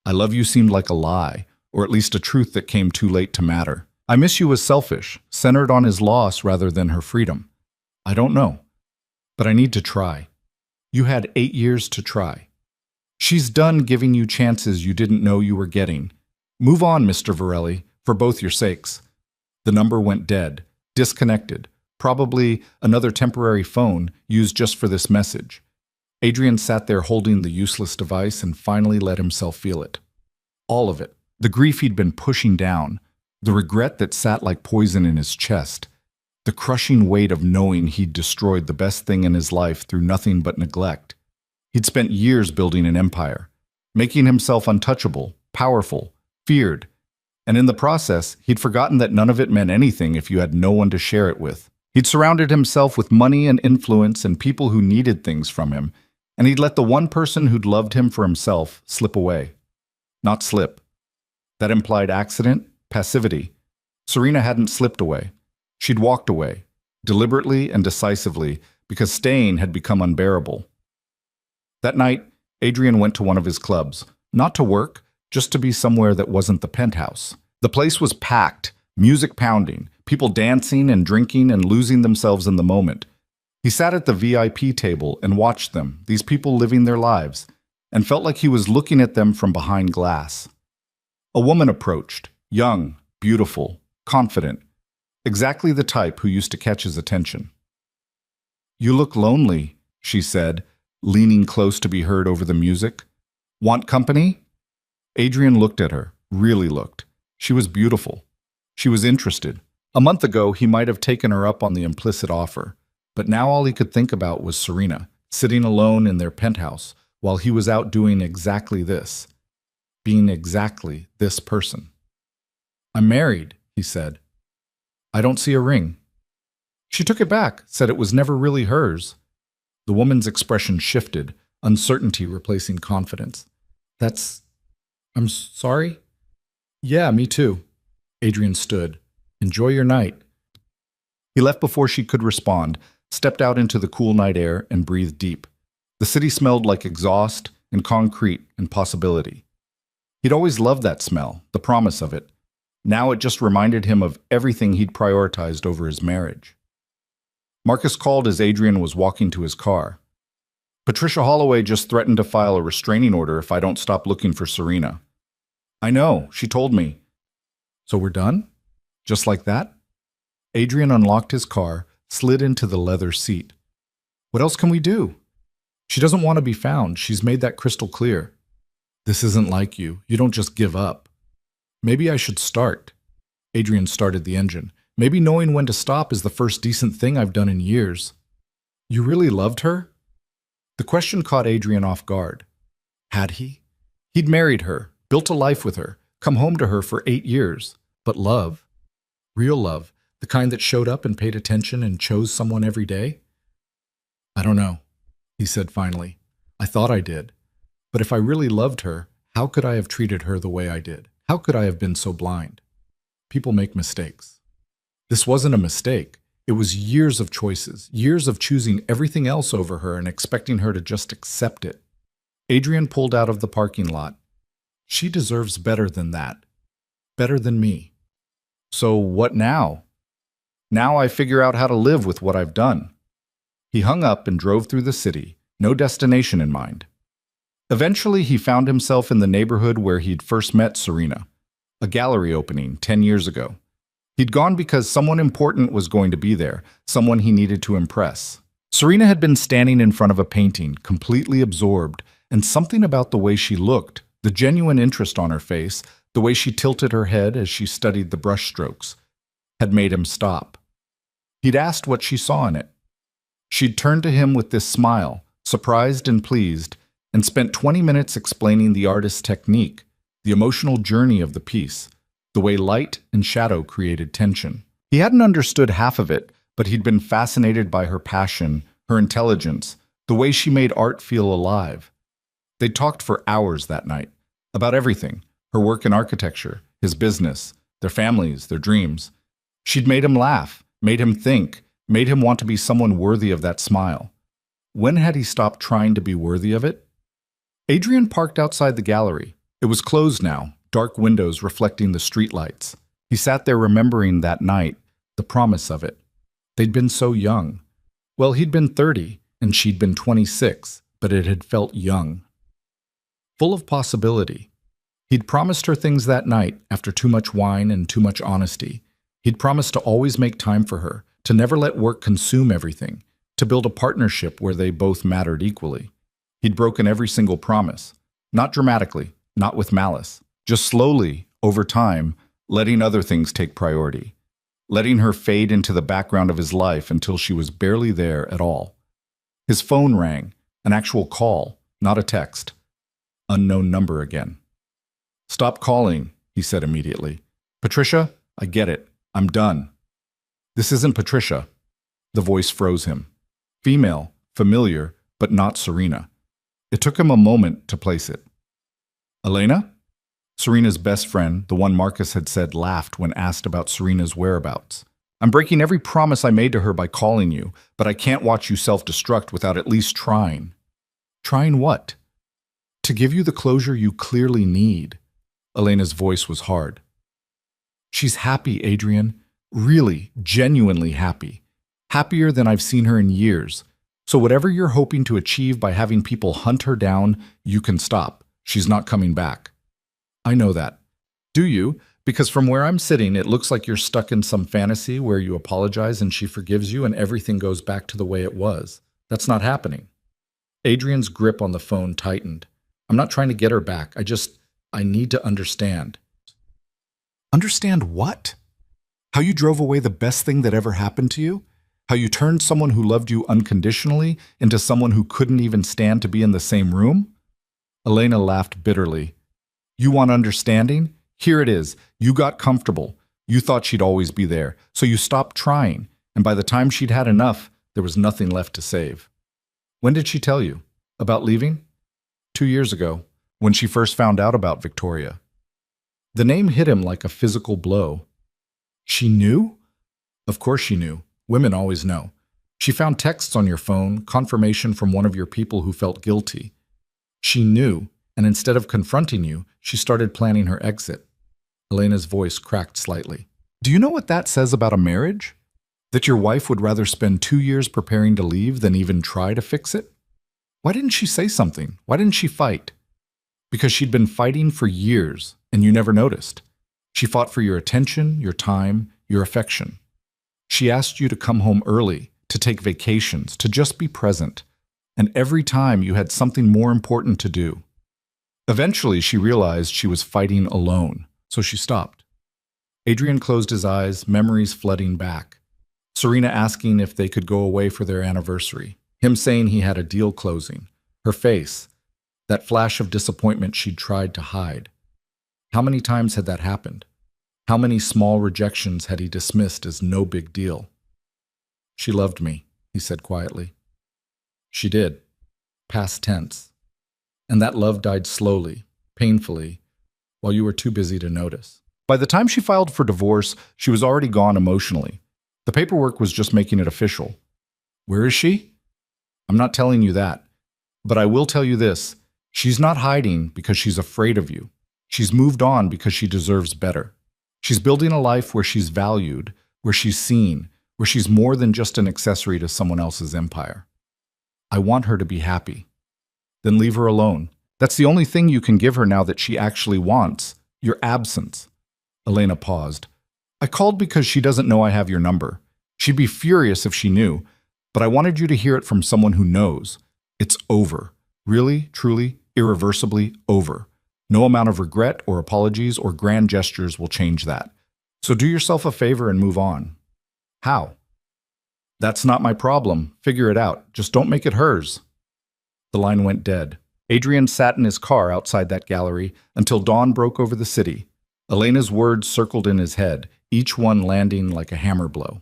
I love you seemed like a lie, or at least a truth that came too late to matter. I miss you was selfish, centered on his loss rather than her freedom. I don't know. But I need to try. You had 8 years to try. She's done giving you chances you didn't know you were getting. Move on, Mr. Varelli, for both your sakes. The number went dead, disconnected, probably another temporary phone used just for this message. Adrian sat there holding the useless device and finally let himself feel it. All of it. The grief he'd been pushing down, the regret that sat like poison in his chest, the crushing weight of knowing he'd destroyed the best thing in his life through nothing but neglect. He'd spent years building an empire, making himself untouchable, powerful, feared, And in the process, he'd forgotten that none of it meant anything if you had no one to share it with. He'd surrounded himself with money and influence and people who needed things from him, and he'd let the one person who'd loved him for himself slip away. Not slip. That implied accident, passivity. Serena hadn't slipped away. She'd walked away, deliberately and decisively, because staying had become unbearable. That night, Adrian went to one of his clubs, not to work, just to be somewhere that wasn't the penthouse. The place was packed, music pounding, people dancing and drinking and losing themselves in the moment. He sat at the VIP table and watched them, these people living their lives, and felt like he was looking at them from behind glass. A woman approached, young, beautiful, confident, exactly the type who used to catch his attention. "You look lonely," she said, leaning close to be heard over the music. "Want company?" Adrian looked at her, really looked. She was beautiful. She was interested. A month ago, he might have taken her up on the implicit offer, but now all he could think about was Serena, sitting alone in their penthouse, while he was out doing exactly this, being exactly this person. "I'm married," he said. "I don't see a ring." She took it back, said it was never really hers. The woman's expression shifted, uncertainty replacing confidence. I'm sorry?" "Yeah, me too." Adrian stood. "Enjoy your night." He left before she could respond, stepped out into the cool night air, and breathed deep. The city smelled like exhaust and concrete and possibility. He'd always loved that smell, the promise of it. Now it just reminded him of everything he'd prioritized over his marriage. Marcus called as Adrian was walking to his car. "Patricia Holloway just threatened to file a restraining order if I don't stop looking for Serena." "I know, she told me." "So we're done? Just like that?" Adrian unlocked his car, slid into the leather seat. "What else can we do? She doesn't want to be found. She's made that crystal clear." "This isn't like you. You don't just give up." "Maybe I should start." Adrian started the engine. "Maybe knowing when to stop is the first decent thing I've done in years." "You really loved her?" The question caught Adrian off guard. Had he? He'd married her, built a life with her, come home to her for 8 years. But love? Real love, the kind that showed up and paid attention and chose someone every day? "I don't know," he said finally. "I thought I did. But if I really loved her, how could I have treated her the way I did? How could I have been so blind? People make mistakes." This wasn't a mistake. It was years of choices, years of choosing everything else over her and expecting her to just accept it. Adrian pulled out of the parking lot. She deserves better than that. Better than me. So what now? Now I figure out how to live with what I've done. He hung up and drove through the city, no destination in mind. Eventually, he found himself in the neighborhood where he'd first met Serena, a gallery opening 10 years ago. He'd gone because someone important was going to be there, someone he needed to impress. Serena had been standing in front of a painting, completely absorbed, and something about the way she looked, the genuine interest on her face, the way she tilted her head as she studied the brushstrokes, had made him stop. He'd asked what she saw in it. She'd turned to him with this smile, surprised and pleased, and spent 20 minutes explaining the artist's technique, the emotional journey of the piece, the way light and shadow created tension. He hadn't understood half of it, but he'd been fascinated by her passion, her intelligence, the way she made art feel alive. They talked for hours that night, about everything, her work in architecture, his business, their families, their dreams. She'd made him laugh, made him think, made him want to be someone worthy of that smile. When had he stopped trying to be worthy of it? Adrian parked outside the gallery. It was closed now, dark windows reflecting the streetlights. He sat there remembering that night, the promise of it. They'd been so young. Well, he'd been 30, and she'd been 26, but it had felt young. Full of possibility. He'd promised her things that night after too much wine and too much honesty. He'd promised to always make time for her, to never let work consume everything, to build a partnership where they both mattered equally. He'd broken every single promise. Not dramatically, not with malice. Just slowly, over time, letting other things take priority. Letting her fade into the background of his life until she was barely there at all. His phone rang, an actual call, not a text. Unknown number again. "Stop calling," he said immediately. Patricia, I get it. I'm done. This isn't Patricia. The voice froze him. Female, familiar, but not Serena. It took him a moment to place it. Elena? Serena's best friend, the one Marcus had said, laughed when asked about Serena's whereabouts. I'm breaking every promise I made to her by calling you, but I can't watch you self-destruct without at least trying. Trying what? To give you the closure you clearly need. Elena's voice was hard. She's happy, Adrian. Really, genuinely happy. Happier than I've seen her in years. So whatever you're hoping to achieve by having people hunt her down, you can stop. She's not coming back. I know that. Do you? Because from where I'm sitting, it looks like you're stuck in some fantasy where you apologize and she forgives you and everything goes back to the way it was. That's not happening. Adrian's grip on the phone tightened. I'm not trying to get her back. I need to understand. Understand what? How you drove away the best thing that ever happened to you? How you turned someone who loved you unconditionally into someone who couldn't even stand to be in the same room? Elena laughed bitterly. You want understanding? Here it is. You got comfortable. You thought she'd always be there, so you stopped trying, and by the time she'd had enough, there was nothing left to save. When did she tell you? About leaving? 2 years ago, when she first found out about Victoria. The name hit him like a physical blow. She knew? Of course she knew. Women always know. She found texts on your phone, confirmation from one of your people who felt guilty. She knew, and instead of confronting you, she started planning her exit. Elena's voice cracked slightly. Do you know what that says about a marriage? That your wife would rather spend 2 years preparing to leave than even try to fix it? Why didn't she say something? Why didn't she fight? Because she'd been fighting for years, and you never noticed. She fought for your attention, your time, your affection. She asked you to come home early, to take vacations, to just be present. And every time you had something more important to do. Eventually, she realized she was fighting alone, so she stopped. Adrian closed his eyes, memories flooding back. Serena asking if they could go away for their anniversary. Him saying he had a deal closing. Her face, that flash of disappointment she'd tried to hide. How many times had that happened? How many small rejections had he dismissed as no big deal? She loved me, he said quietly. She did. Past tense. And that love died slowly, painfully, while you were too busy to notice. By the time she filed for divorce, she was already gone emotionally. The paperwork was just making it official. Where is she? I'm not telling you that. But I will tell you this. She's not hiding because she's afraid of you. She's moved on because she deserves better. She's building a life where she's valued, where she's seen, where she's more than just an accessory to someone else's empire. I want her to be happy. Then leave her alone. That's the only thing you can give her now that she actually wants, your absence. Elena paused. I called because she doesn't know I have your number. She'd be furious if she knew, but I wanted you to hear it from someone who knows. It's over. Really, truly, irreversibly over. No amount of regret or apologies or grand gestures will change that. So do yourself a favor and move on. How? That's not my problem. Figure it out. Just don't make it hers. The line went dead. Adrian sat in his car outside that gallery until dawn broke over the city. Elena's words circled in his head, each one landing like a hammer blow.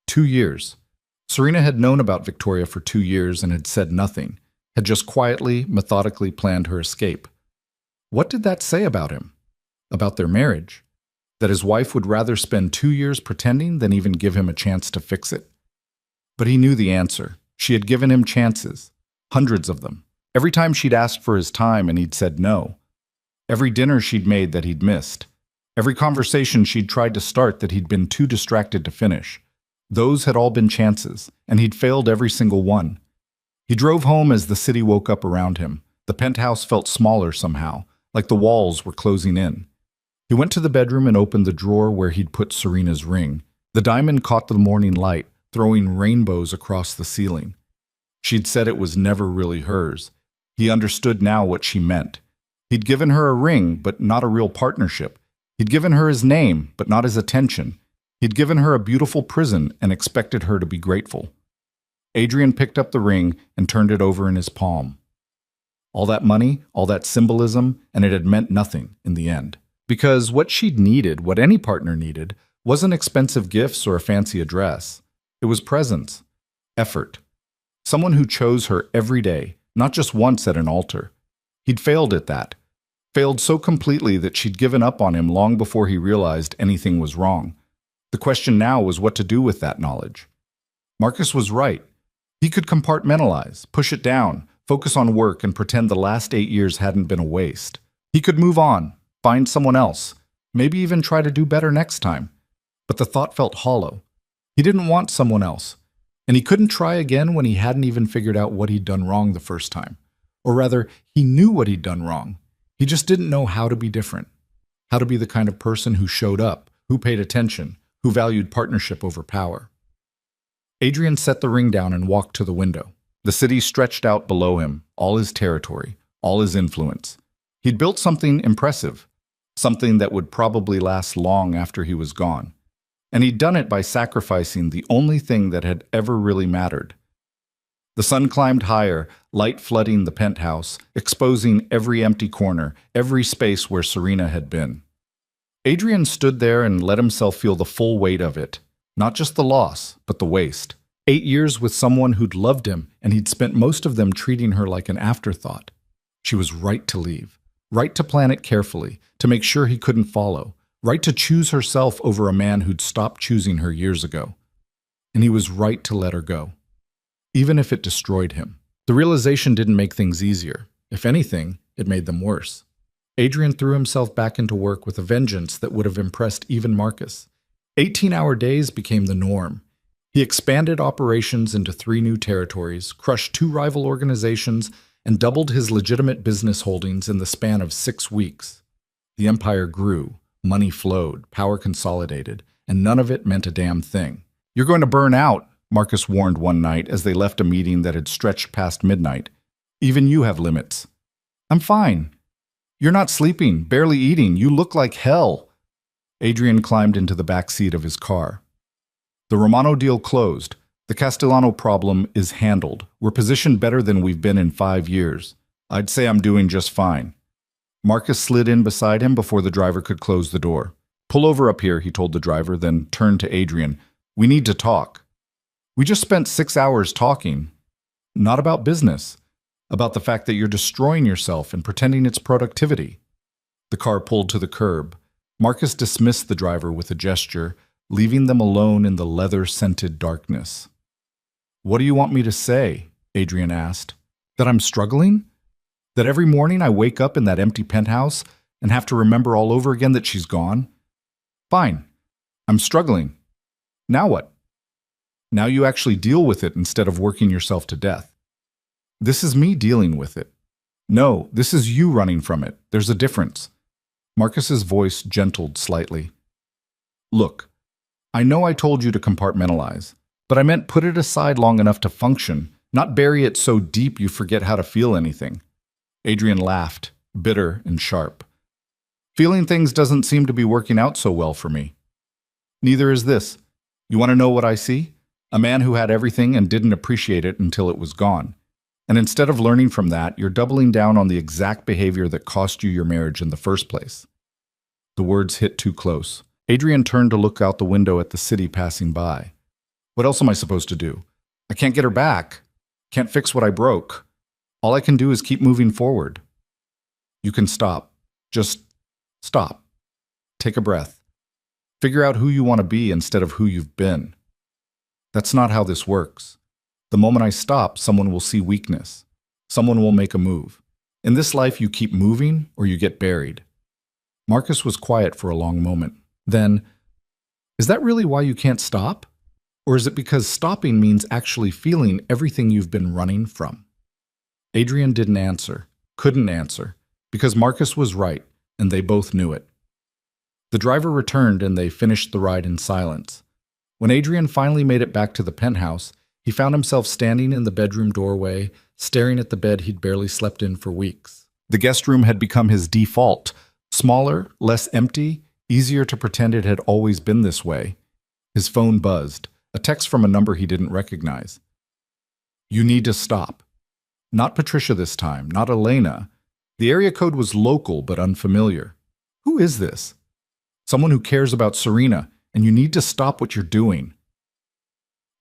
2 years. Serena had known about Victoria for 2 years and had said nothing, had just quietly, methodically planned her escape. What did that say about him? About their marriage? That his wife would rather spend 2 years pretending than even give him a chance to fix it? But he knew the answer. She had given him chances. Hundreds of them. Every time she'd asked for his time and he'd said no. Every dinner she'd made that he'd missed. Every conversation she'd tried to start that he'd been too distracted to finish. Those had all been chances, and he'd failed every single one. He drove home as the city woke up around him. The penthouse felt smaller somehow, like the walls were closing in. He went to the bedroom and opened the drawer where he'd put Serena's ring. The diamond caught the morning light, throwing rainbows across the ceiling. She'd said it was never really hers. He understood now what she meant. He'd given her a ring, but not a real partnership. He'd given her his name, but not his attention. He'd given her a beautiful prison and expected her to be grateful. Adrian picked up the ring and turned it over in his palm. All that money, all that symbolism, and it had meant nothing in the end. Because what she'd needed, what any partner needed, wasn't expensive gifts or a fancy address. It was presence, effort. Someone who chose her every day, not just once at an altar. He'd failed at that. Failed so completely that she'd given up on him long before he realized anything was wrong. The question now was what to do with that knowledge. Marcus was right. He could compartmentalize, push it down, focus on work, and pretend the last 8 years hadn't been a waste. He could move on, find someone else, maybe even try to do better next time. But the thought felt hollow. He didn't want someone else. And he couldn't try again when he hadn't even figured out what he'd done wrong the first time. Or rather, he knew what he'd done wrong. He just didn't know how to be different. How to be the kind of person who showed up, who paid attention, who valued partnership over power. Adrian set the ring down and walked to the window. The city stretched out below him, all his territory, all his influence. He'd built something impressive, something that would probably last long after he was gone. And he'd done it by sacrificing the only thing that had ever really mattered. The sun climbed higher, light flooding the penthouse, exposing every empty corner, every space where Serena had been. Adrian stood there and let himself feel the full weight of it. Not just the loss, but the waste. 8 years with someone who'd loved him, and he'd spent most of them treating her like an afterthought. She was right to leave, right to plan it carefully, to make sure he couldn't follow, right to choose herself over a man who'd stopped choosing her years ago. And he was right to let her go, even if it destroyed him. The realization didn't make things easier. If anything, it made them worse. Adrian threw himself back into work with a vengeance that would have impressed even Marcus. 18-hour days became the norm. He expanded operations into 3 new territories, crushed 2 rival organizations, and doubled his legitimate business holdings in the span of 6 weeks. The empire grew, money flowed, power consolidated, and none of it meant a damn thing. "You're going to burn out," Marcus warned one night as they left a meeting that had stretched past midnight. "Even you have limits." "I'm fine." "You're not sleeping, barely eating. You look like hell." Adrian climbed into the back seat of his car. "The Romano deal closed. The Castellano problem is handled. We're positioned better than we've been in 5 years. I'd say I'm doing just fine." Marcus slid in beside him before the driver could close the door. "Pull over up here," he told the driver, then turned to Adrian. "We need to talk." "We just spent 6 hours talking." "Not about business. About the fact that you're destroying yourself and pretending it's productivity." The car pulled to the curb. Marcus dismissed the driver with a gesture, leaving them alone in the leather-scented darkness. "What do you want me to say?" Adrian asked. "That I'm struggling? That every morning I wake up in that empty penthouse and have to remember all over again that she's gone? Fine. I'm struggling. Now what? Now you actually deal with it instead of working yourself to death." "This is me dealing with it." "No, this is you running from it. There's a difference." Marcus's voice gentled slightly. "Look, I know I told you to compartmentalize, but I meant put it aside long enough to function, not bury it so deep you forget how to feel anything." Adrian laughed, bitter and sharp. "Feeling things doesn't seem to be working out so well for me." "Neither is this. You want to know what I see? A man who had everything and didn't appreciate it until it was gone. And instead of learning from that, you're doubling down on the exact behavior that cost you your marriage in the first place." The words hit too close. Adrian turned to look out the window at the city passing by. "What else am I supposed to do? I can't get her back. Can't fix what I broke. All I can do is keep moving forward." "You can stop. Just stop. Take a breath. Figure out who you want to be instead of who you've been. That's not how this works. The moment I stop, someone will see weakness. Someone will make a move. In this life, you keep moving or you get buried." Marcus was quiet for a long moment. Then, "Is that really why you can't stop? Or is it because stopping means actually feeling everything you've been running from?" Adrian didn't answer, couldn't answer, because Marcus was right, and they both knew it. The driver returned and they finished the ride in silence. When Adrian finally made it back to the penthouse, he found himself standing in the bedroom doorway, staring at the bed he'd barely slept in for weeks. The guest room had become his default, smaller, less empty, easier to pretend it had always been this way. His phone buzzed, a text from a number he didn't recognize. "You need to stop." Not Patricia this time, not Elena. The area code was local but unfamiliar. Who is this? Someone who cares about Serena, and you need to stop what you're doing.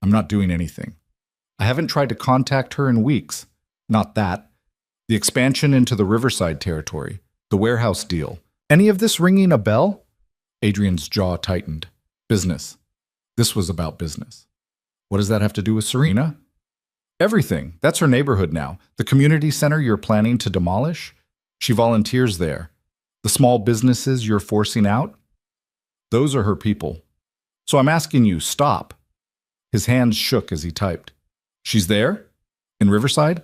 I'm not doing anything. I haven't tried to contact her in weeks. Not that. The expansion into the Riverside territory, the warehouse deal. Any of this ringing a bell? Adrian's jaw tightened. Business. This was about business. What does that have to do with Serena? Everything. That's her neighborhood now. The community center you're planning to demolish? She volunteers there. The small businesses you're forcing out? Those are her people. So I'm asking you, stop. His hands shook as he typed. She's there? In Riverside?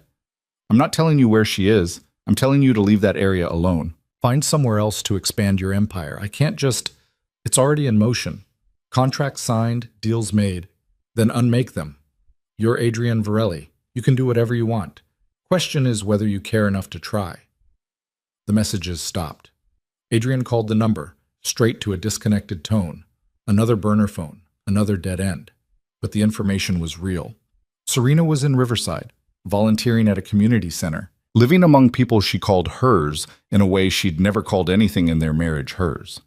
I'm not telling you where she is. I'm telling you to leave that area alone. Find somewhere else to expand your empire. I can't just... It's already in motion. Contracts signed, deals made. Then unmake them. You're Adrian Varelli. You can do whatever you want. Question is whether you care enough to try. The messages stopped. Adrian called the number, straight to a disconnected tone. Another burner phone, another dead end. But the information was real. Serena was in Riverside, volunteering at a community center, living among people she called hers in a way she'd never called anything in their marriage hers.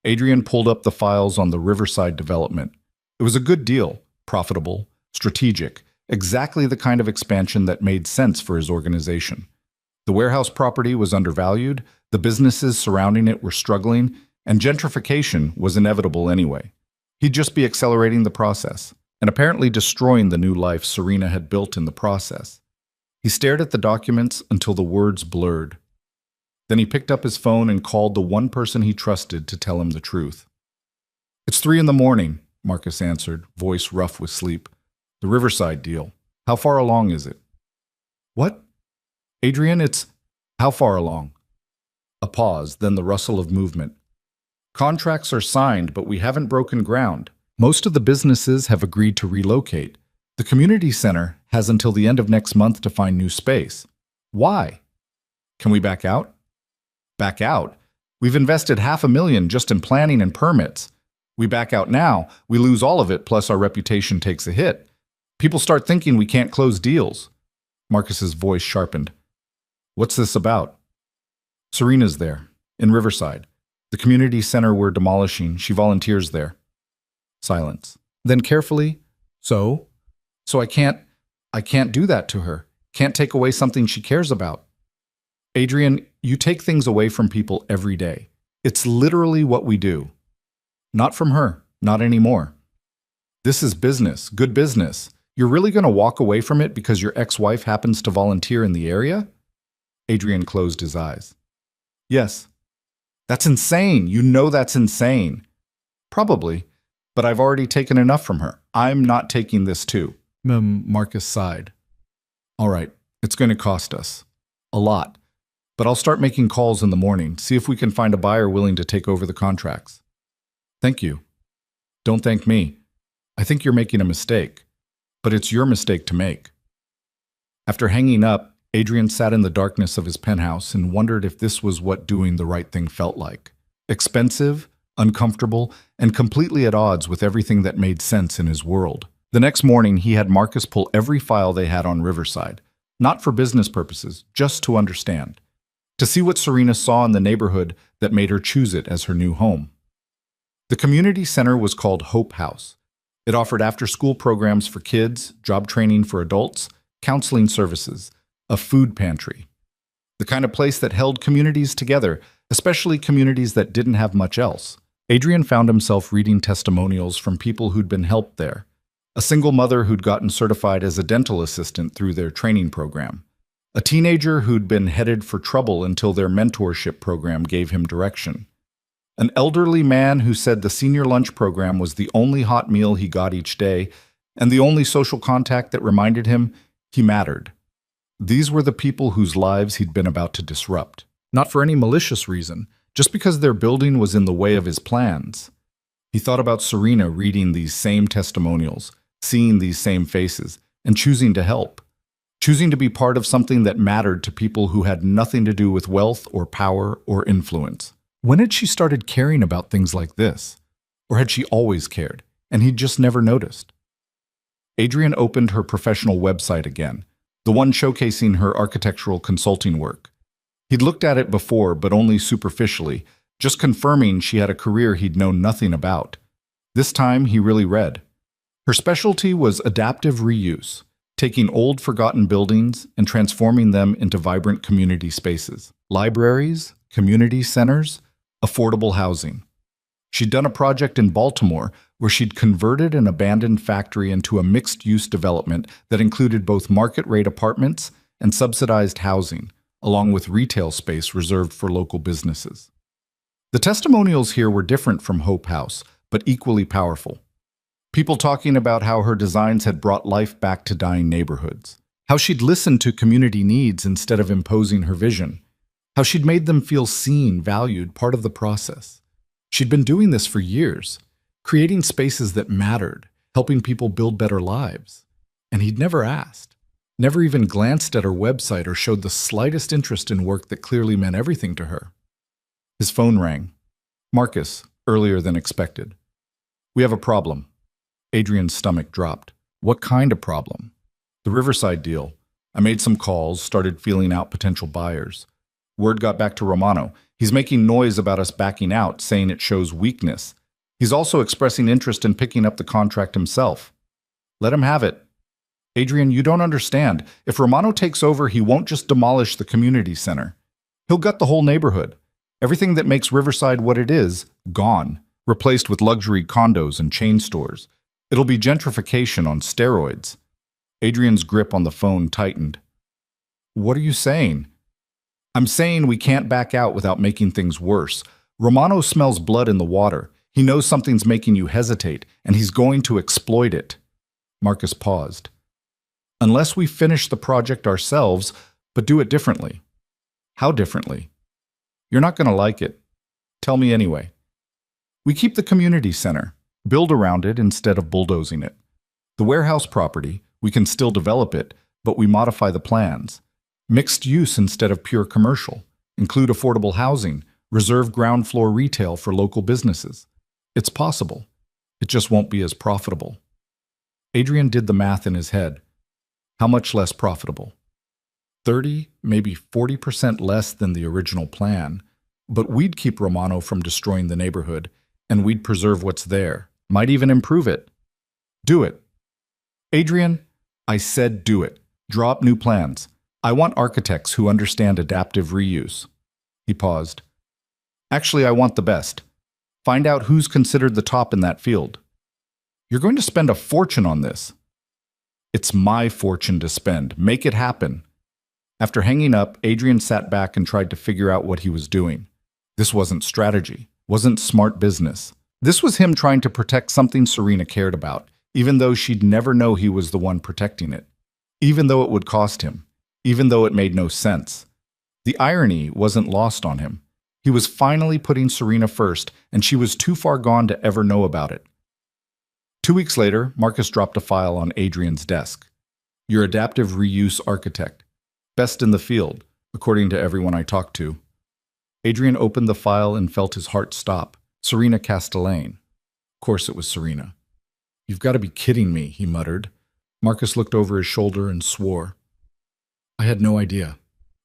Adrian pulled up the files on the Riverside development. It was a good deal, profitable, strategic, exactly the kind of expansion that made sense for his organization. The warehouse property was undervalued, the businesses surrounding it were struggling, and gentrification was inevitable anyway. He'd just be accelerating the process, and apparently destroying the new life Serena had built in the process. He stared at the documents until the words blurred. Then he picked up his phone and called the one person he trusted to tell him the truth. "It's 3 a.m, Marcus answered, voice rough with sleep. "The Riverside deal. How far along is it?" "What? Adrian, it's... How far along?" A pause, then the rustle of movement. "Contracts are signed, but we haven't broken ground. Most of the businesses have agreed to relocate. The community center has until the end of next month to find new space. Why? Can we back out?" "Back out? We've invested $500,000 just in planning and permits. We back out now, we lose all of it, plus our reputation takes a hit. People start thinking we can't close deals." Marcus's voice sharpened. "What's this about?" "Serena's there, in Riverside. The community center we're demolishing, she volunteers there." Silence. Then carefully, So I can't do that to her. Can't take away something she cares about." "Adrian, you take things away from people every day. It's literally what we do." "Not from her, not anymore. This is business, good business. You're really going to walk away from it because your ex-wife happens to volunteer in the area?" Adrian closed his eyes. "Yes." "That's insane. You know that's insane." "Probably, but I've already taken enough from her. I'm not taking this too." Marcus sighed. "All right, it's going to cost us. A lot. But I'll start making calls in the morning, see if we can find a buyer willing to take over the contracts." "Thank you." "Don't thank me. I think you're making a mistake. But it's your mistake to make." After hanging up, Adrian sat in the darkness of his penthouse and wondered if this was what doing the right thing felt like. Expensive, uncomfortable, and completely at odds with everything that made sense in his world. The next morning, he had Marcus pull every file they had on Riverside, not for business purposes, just to understand. To see what Serena saw in the neighborhood that made her choose it as her new home. The community center was called Hope House. It offered after-school programs for kids, job training for adults, counseling services, a food pantry. The kind of place that held communities together, especially communities that didn't have much else. Adrian found himself reading testimonials from people who'd been helped there. A single mother who'd gotten certified as a dental assistant through their training program. A teenager who'd been headed for trouble until their mentorship program gave him direction. An elderly man who said the senior lunch program was the only hot meal he got each day and the only social contact that reminded him he mattered. These were the people whose lives he'd been about to disrupt. Not for any malicious reason, just because their building was in the way of his plans. He thought about Serena reading these same testimonials, seeing these same faces, and choosing to help. Choosing to be part of something that mattered to people who had nothing to do with wealth or power or influence. When had she started caring about things like this? Or had she always cared, and he'd just never noticed? Adrian opened her professional website again, the one showcasing her architectural consulting work. He'd looked at it before, but only superficially, just confirming she had a career he'd known nothing about. This time, he really read. Her specialty was adaptive reuse, taking old forgotten buildings and transforming them into vibrant community spaces. Libraries, community centers, affordable housing. She'd done a project in Baltimore where she'd converted an abandoned factory into a mixed-use development that included both market-rate apartments and subsidized housing, along with retail space reserved for local businesses. The testimonials here were different from Hope House, but equally powerful. People talking about how her designs had brought life back to dying neighborhoods, how she'd listened to community needs instead of imposing her vision, how she'd made them feel seen, valued, part of the process. She'd been doing this for years, creating spaces that mattered, helping people build better lives. And he'd never asked, never even glanced at her website or showed the slightest interest in work that clearly meant everything to her. His phone rang. Marcus, earlier than expected. "We have a problem." Adrian's stomach dropped. "What kind of problem?" "The Riverside deal. I made some calls, started feeling out potential buyers. Word got back to Romano. He's making noise about us backing out, saying it shows weakness. He's also expressing interest in picking up the contract himself." "Let him have it." "Adrian, you don't understand. If Romano takes over, he won't just demolish the community center. He'll gut the whole neighborhood. Everything that makes Riverside what it is, gone, replaced with luxury condos and chain stores. It'll be gentrification on steroids." Adrian's grip on the phone tightened. "What are you saying?" "I'm saying we can't back out without making things worse. Romano smells blood in the water. He knows something's making you hesitate, and he's going to exploit it." Marcus paused. "Unless we finish the project ourselves, but do it differently." "How differently?" "You're not going to like it. Tell me anyway." "We keep the community center, build around it instead of bulldozing it. The warehouse property, we can still develop it, but we modify the plans. Mixed use instead of pure commercial. Include affordable housing, reserve ground floor retail for local businesses. It's possible. It just won't be as profitable." Adrian did the math in his head. How much less profitable? 30, maybe 40% less than the original plan, but we'd keep Romano from destroying the neighborhood, and we'd preserve what's there, might even improve it. "Do it." "Adrian, I said do it. Draw up new plans. I want architects who understand adaptive reuse." He paused. "Actually, I want the best. Find out who's considered the top in that field." "You're going to spend a fortune on this." "It's my fortune to spend. Make it happen." After hanging up, Adrian sat back and tried to figure out what he was doing. This wasn't strategy, wasn't smart business. This was him trying to protect something Serena cared about, even though she'd never know he was the one protecting it. Even though it would cost him. Even though it made no sense. The irony wasn't lost on him. He was finally putting Serena first, and she was too far gone to ever know about it. 2 weeks later, Marcus dropped a file on Adrian's desk. "Your adaptive reuse architect. Best in the field, according to everyone I talked to." Adrian opened the file and felt his heart stop. Serena Castellane. Of course it was Serena. "You've got to be kidding me," he muttered. Marcus looked over his shoulder and swore. "I had no idea.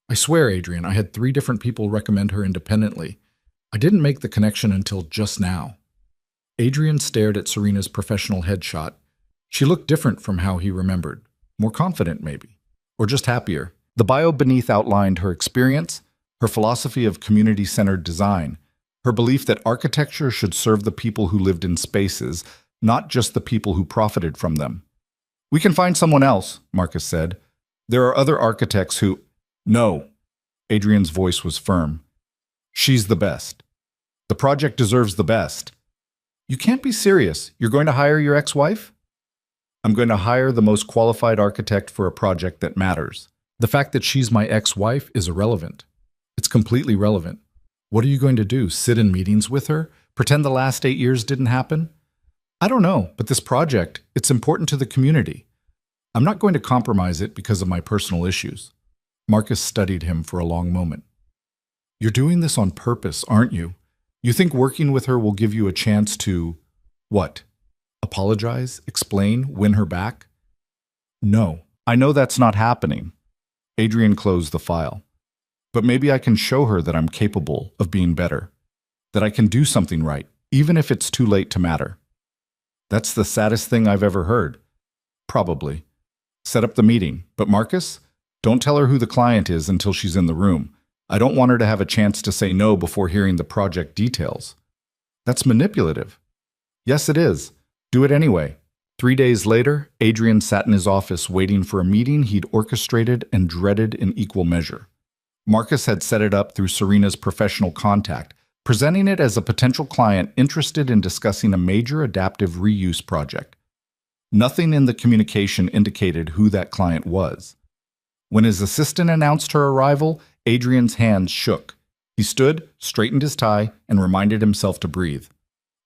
I swear, Adrian, I had 3 different people recommend her independently. I didn't make the connection until just now." Adrian stared at Serena's professional headshot. She looked different from how he remembered. More confident, maybe. Or just happier. The bio beneath outlined her experience, her philosophy of community-centered design, her belief that architecture should serve the people who lived in spaces, not just the people who profited from them. "We can find someone else," Marcus said. "There are other architects who—" "No." Adrian's voice was firm. "She's the best. The project deserves the best." "You can't be serious. You're going to hire your ex-wife?" "I'm going to hire the most qualified architect for a project that matters. The fact that she's my ex-wife is irrelevant. It's completely relevant. What are you going to do, sit in meetings with her? Pretend the last 8 years didn't happen?" "I don't know, but this project, it's important to the community. I'm not going to compromise it because of my personal issues." Marcus studied him for a long moment. "You're doing this on purpose, aren't you? You think working with her will give you a chance to— what? Apologize, explain, win her back?" "No, I know that's not happening." Adrian closed the file. "But maybe I can show her that I'm capable of being better. that I can do something right, even if it's too late to matter. That's the saddest thing I've ever heard. Probably. Set up the meeting. But Marcus, don't tell her who the client is until she's in the room. I don't want her to have a chance to say no before hearing the project details. That's manipulative. Yes, it is. Do it anyway. 3 days later, Adrian sat in his office waiting for a meeting he'd orchestrated and dreaded in equal measure. Marcus had set it up through Serena's professional contact, presenting it as a potential client interested in discussing a major adaptive reuse project. Nothing in the communication indicated who that client was. When his assistant announced her arrival, Adrian's hands shook. He stood, straightened his tie, and reminded himself to breathe.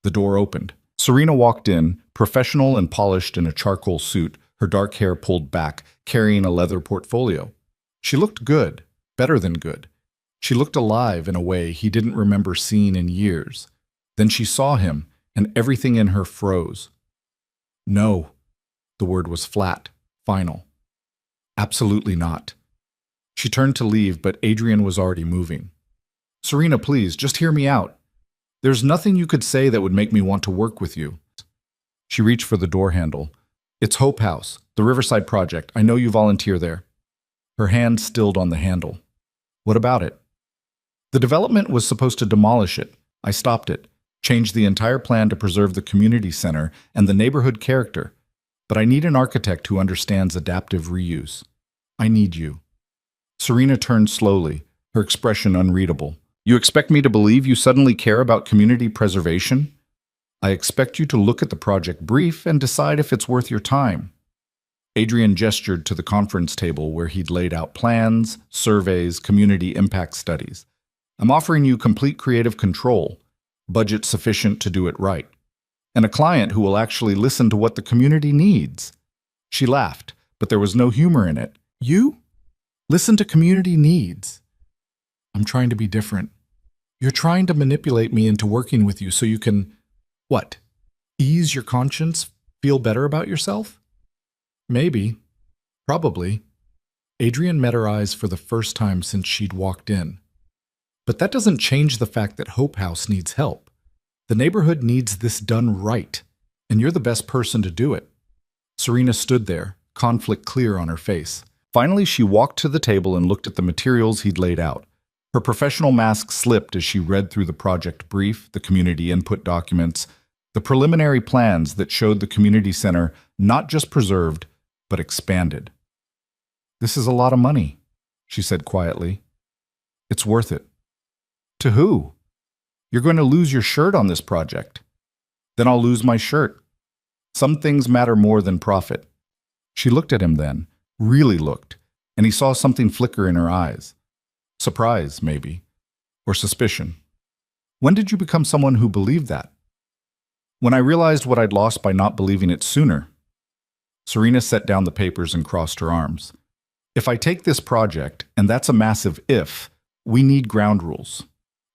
The door opened. Serena walked in, professional and polished in a charcoal suit, her dark hair pulled back, carrying a leather portfolio. She looked good, better than good. She looked alive in a way he didn't remember seeing in years. Then she saw him, and everything in her froze. No. The word was flat, final. Absolutely not. She turned to leave, but Adrian was already moving. Serena, please, just hear me out. There's nothing you could say that would make me want to work with you. She reached for the door handle. It's Hope House, the Riverside Project. I know you volunteer there. Her hand stilled on the handle. What about it? The development was supposed to demolish it. I stopped it, changed the entire plan to preserve the community center and the neighborhood character. But I need an architect who understands adaptive reuse. I need you. Serena turned slowly, her expression unreadable. You expect me to believe you suddenly care about community preservation? I expect you to look at the project brief and decide if it's worth your time. Adrian gestured to the conference table where he'd laid out plans, surveys, community impact studies. I'm offering you complete creative control, budget sufficient to do it right, and a client who will actually listen to what the community needs. She laughed, but there was no humor in it. You? Listen to community needs. I'm trying to be different. You're trying to manipulate me into working with you so you can, what, ease your conscience, feel better about yourself? Maybe. Probably. Adrian met her eyes for the first time since she'd walked in. But that doesn't change the fact that Hope House needs help. The neighborhood needs this done right, and you're the best person to do it. Serena stood there, conflict clear on her face. Finally, she walked to the table and looked at the materials he'd laid out. Her professional mask slipped as she read through the project brief, the community input documents, the preliminary plans that showed the community center not just preserved, but expanded. This is a lot of money, she said quietly. It's worth it. To who? You're going to lose your shirt on this project. Then I'll lose my shirt. Some things matter more than profit. She looked at him then, really looked, and he saw something flicker in her eyes. Surprise, maybe, or suspicion. When did you become someone who believed that? When I realized what I'd lost by not believing it sooner. Serena set down the papers and crossed her arms. If I take this project, and that's a massive if, we need ground rules.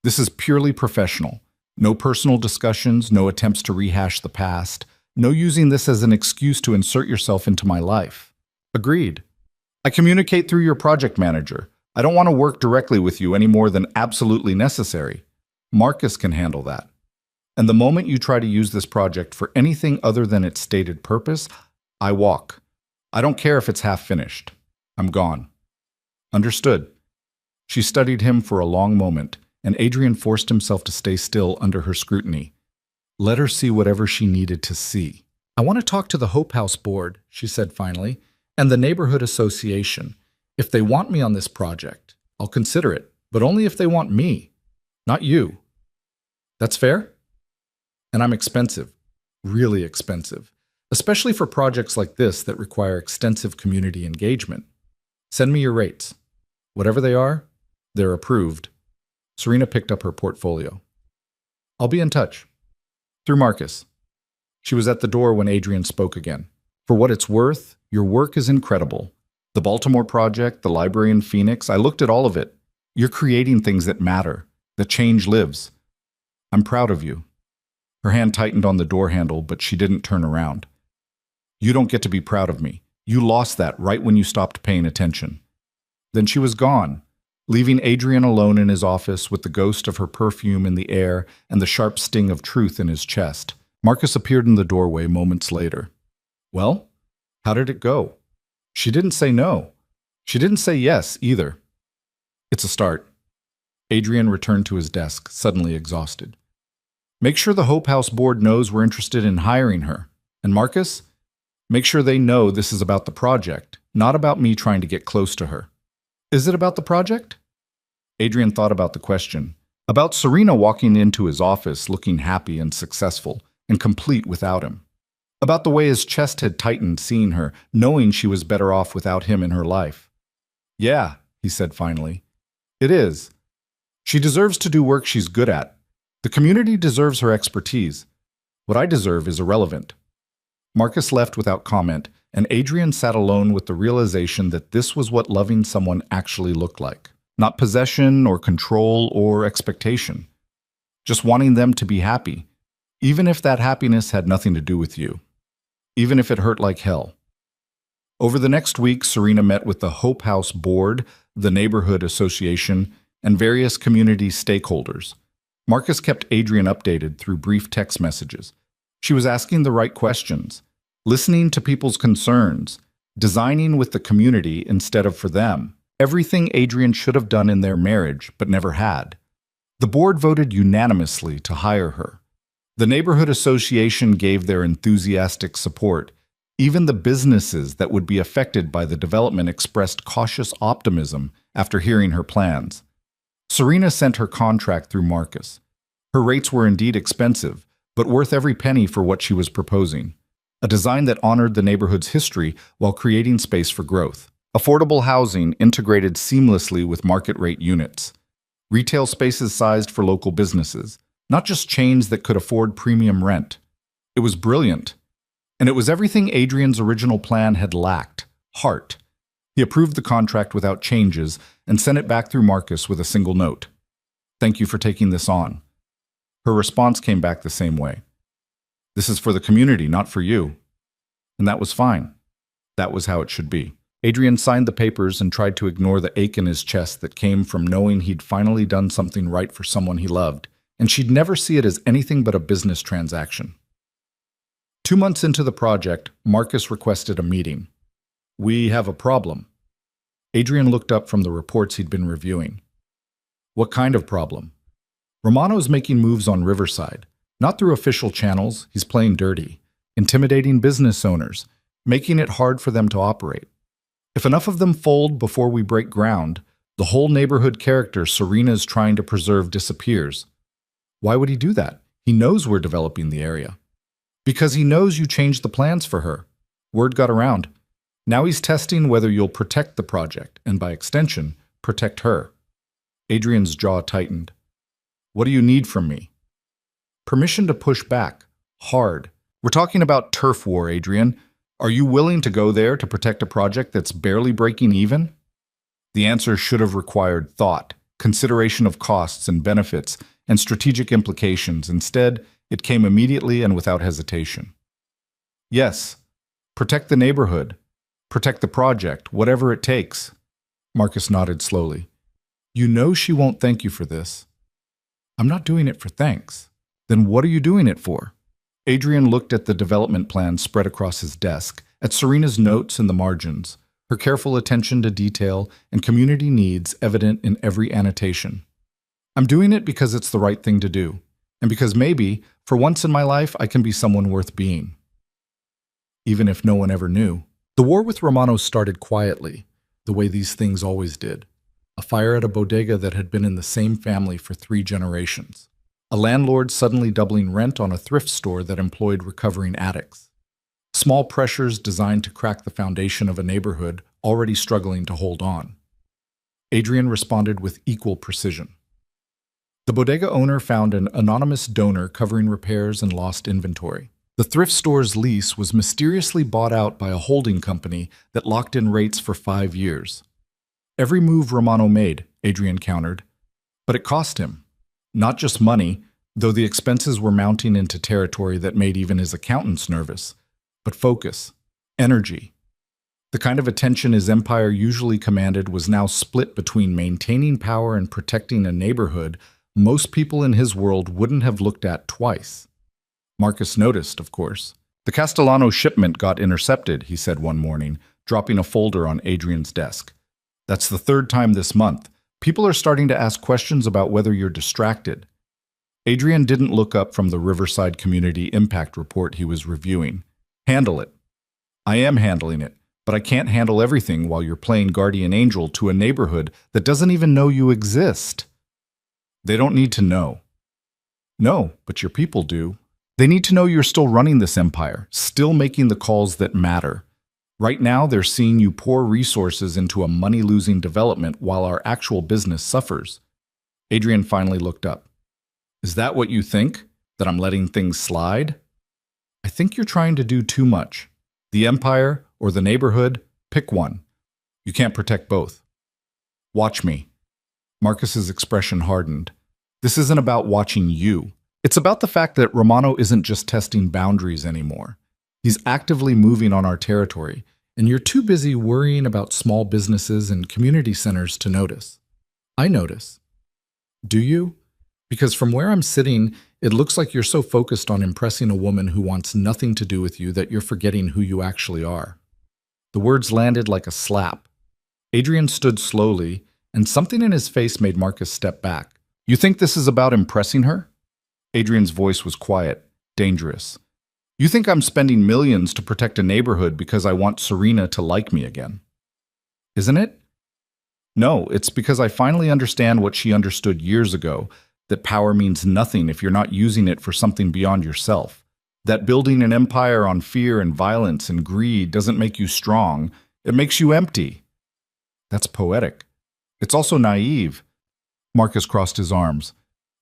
This is purely professional. No personal discussions, no attempts to rehash the past, no using this as an excuse to insert yourself into my life. Agreed. I communicate through your project manager. I don't want to work directly with you any more than absolutely necessary. Marcus can handle that. And the moment you try to use this project for anything other than its stated purpose, I walk. I don't care if it's half finished. I'm gone. Understood. She studied him for a long moment, and Adrian forced himself to stay still under her scrutiny. Let her see whatever she needed to see. I want to talk to the Hope House board, she said finally, and the neighborhood association. If they want me on this project, I'll consider it, but only if they want me, not you. That's fair? And I'm expensive, really expensive, especially for projects like this that require extensive community engagement. Send me your rates. Whatever they are, they're approved. Serena picked up her portfolio. I'll be in touch. Through Marcus. She was at the door when Adrian spoke again. For what it's worth, your work is incredible. The Baltimore project, the library in Phoenix, I looked at all of it. You're creating things that matter, that change lives. I'm proud of you. Her hand tightened on the door handle, but she didn't turn around. You don't get to be proud of me. You lost that right when you stopped paying attention. Then she was gone, Leaving Adrian alone in his office with the ghost of her perfume in the air and the sharp sting of truth in his chest, Marcus appeared in the doorway moments later. Well, how did it go? She didn't say no. She didn't say yes, either. It's a start. Adrian returned to his desk, suddenly exhausted. Make sure the Hope House board knows we're interested in hiring her. And Marcus, make sure they know this is about the project, not about me trying to get close to her. Is it about the project? Adrian thought about the question. About Serena walking into his office looking happy and successful and complete without him. About the way his chest had tightened seeing her, knowing she was better off without him in her life. Yeah, he said finally. It is. She deserves to do work she's good at. The community deserves her expertise. What I deserve is irrelevant. Marcus left without comment, and Adrian sat alone with the realization that this was what loving someone actually looked like. Not possession or control or expectation. Just wanting them to be happy, even if that happiness had nothing to do with you. Even if it hurt like hell. Over the next week, Serena met with the Hope House board, the neighborhood association, and various community stakeholders. Marcus kept Adrian updated through brief text messages. She was asking the right questions, listening to people's concerns, designing with the community instead of for them. Everything Adrian should have done in their marriage, but never had. The board voted unanimously to hire her. The neighborhood association gave their enthusiastic support. Even the businesses that would be affected by the development expressed cautious optimism after hearing her plans. Serena sent her contract through Marcus. Her rates were indeed expensive, but worth every penny for what she was proposing. A design that honored the neighborhood's history while creating space for growth. Affordable housing integrated seamlessly with market-rate units. Retail spaces sized for local businesses, not just chains that could afford premium rent. It was brilliant. And it was everything Adrian's original plan had lacked: heart. He approved the contract without changes and sent it back through Marcus with a single note. Thank you for taking this on. Her response came back the same way. This is for the community, not for you. And that was fine. That was how it should be. Adrian signed the papers and tried to ignore the ache in his chest that came from knowing he'd finally done something right for someone he loved, and she'd never see it as anything but a business transaction. 2 months into the project, Marcus requested a meeting. We have a problem. Adrian looked up from the reports he'd been reviewing. What kind of problem? Romano's making moves on Riverside. Not through official channels, he's playing dirty, intimidating business owners, making it hard for them to operate. If enough of them fold before we break ground, the whole neighborhood character Serena's trying to preserve disappears. Why would he do that? He knows we're developing the area. Because he knows you changed the plans for her. Word got around. Now he's testing whether you'll protect the project, and by extension, protect her. Adrian's jaw tightened. What do you need from me? Permission to push back. Hard. We're talking about turf war, Adrian. Are you willing to go there to protect a project that's barely breaking even? The answer should have required thought, consideration of costs and benefits, and strategic implications. Instead, it came immediately and without hesitation. Yes, protect the neighborhood. Protect the project, whatever it takes. Marcus nodded slowly. You know she won't thank you for this. I'm not doing it for thanks. Then what are you doing it for? Adrian looked at the development plan spread across his desk, at Serena's notes in the margins, her careful attention to detail and community needs evident in every annotation. I'm doing it because it's the right thing to do, and because maybe, for once in my life, I can be someone worth being. Even if no one ever knew. The war with Romano started quietly, the way these things always did. A fire at a bodega that had been in the same family for 3 generations. A landlord suddenly doubling rent on a thrift store that employed recovering addicts. Small pressures designed to crack the foundation of a neighborhood already struggling to hold on. Adrian responded with equal precision. The bodega owner found an anonymous donor covering repairs and lost inventory. The thrift store's lease was mysteriously bought out by a holding company that locked in rates for 5 years. Every move Romano made, Adrian countered, but it cost him. Not just money, though the expenses were mounting into territory that made even his accountants nervous, but focus, energy. The kind of attention his empire usually commanded was now split between maintaining power and protecting a neighborhood most people in his world wouldn't have looked at twice. Marcus noticed, of course. The Castellano shipment got intercepted, he said one morning, dropping a folder on Adrian's desk. That's the third time this month. People are starting to ask questions about whether you're distracted. Adrian didn't look up from the Riverside Community Impact Report he was reviewing. Handle it. I am handling it, but I can't handle everything while you're playing guardian angel to a neighborhood that doesn't even know you exist. They don't need to know. No, but your people do. They need to know you're still running this empire, still making the calls that matter. Right now, they're seeing you pour resources into a money-losing development while our actual business suffers. Adrian finally looked up. Is that what you think? That I'm letting things slide? I think you're trying to do too much. The empire or the neighborhood, pick one. You can't protect both. Watch me. Marcus's expression hardened. This isn't about watching you. It's about the fact that Romano isn't just testing boundaries anymore. He's actively moving on our territory, and you're too busy worrying about small businesses and community centers to notice. I notice. Do you? Because from where I'm sitting, it looks like you're so focused on impressing a woman who wants nothing to do with you that you're forgetting who you actually are. The words landed like a slap. Adrian stood slowly, and something in his face made Marcus step back. You think this is about impressing her? Adrian's voice was quiet, dangerous. You think I'm spending millions to protect a neighborhood because I want Serena to like me again? Isn't it? No, it's because I finally understand what she understood years ago, that power means nothing if you're not using it for something beyond yourself. That building an empire on fear and violence and greed doesn't make you strong, it makes you empty. That's poetic. It's also naive. Marcus crossed his arms.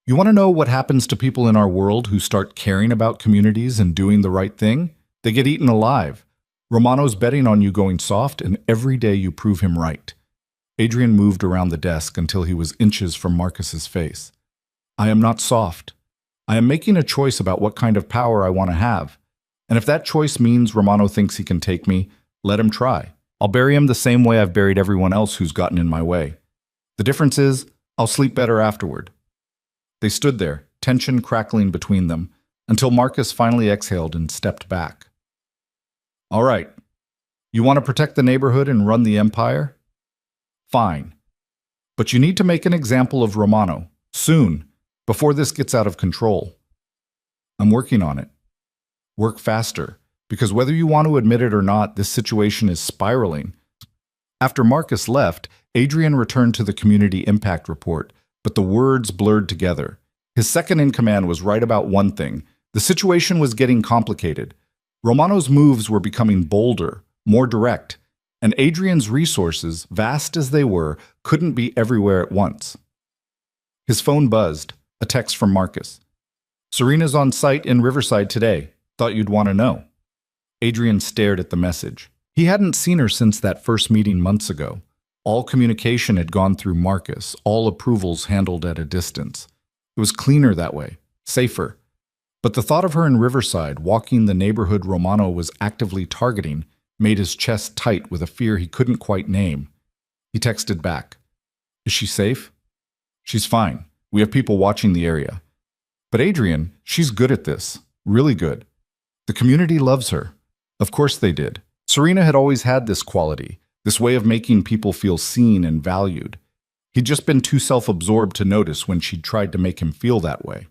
You want to know what happens to people in our world who start caring about communities and doing the right thing? They get eaten alive. Romano's betting on you going soft, and every day you prove him right. Adrian moved around the desk until he was inches from Marcus's face. I am not soft. I am making a choice about what kind of power I want to have. And if that choice means Romano thinks he can take me, let him try. I'll bury him the same way I've buried everyone else who's gotten in my way. The difference is, I'll sleep better afterward. They stood there, tension crackling between them, until Marcus finally exhaled and stepped back. All right. You want to protect the neighborhood and run the empire? Fine. But you need to make an example of Romano, soon, before this gets out of control. I'm working on it. Work faster, because whether you want to admit it or not, this situation is spiraling. After Marcus left, Adrian returned to the Community Impact Report, but the words blurred together. His second-in-command was right about one thing. The situation was getting complicated. Romano's moves were becoming bolder, more direct, and Adrian's resources, vast as they were, couldn't be everywhere at once. His phone buzzed, a text from Marcus. Serena's on site in Riverside today. Thought you'd want to know. Adrian stared at the message. He hadn't seen her since that first meeting months ago. All communication had gone through Marcus, all approvals handled at a distance. It was cleaner that way, safer. But the thought of her in Riverside, walking the neighborhood Romano was actively targeting, made his chest tight with a fear he couldn't quite name. He texted back. Is she safe? She's fine. We have people watching the area. But Adrian, she's good at this. Really good. The community loves her. Of course they did. Serena had always had this quality, this way of making people feel seen and valued. He'd just been too self-absorbed to notice when she'd tried to make him feel that way.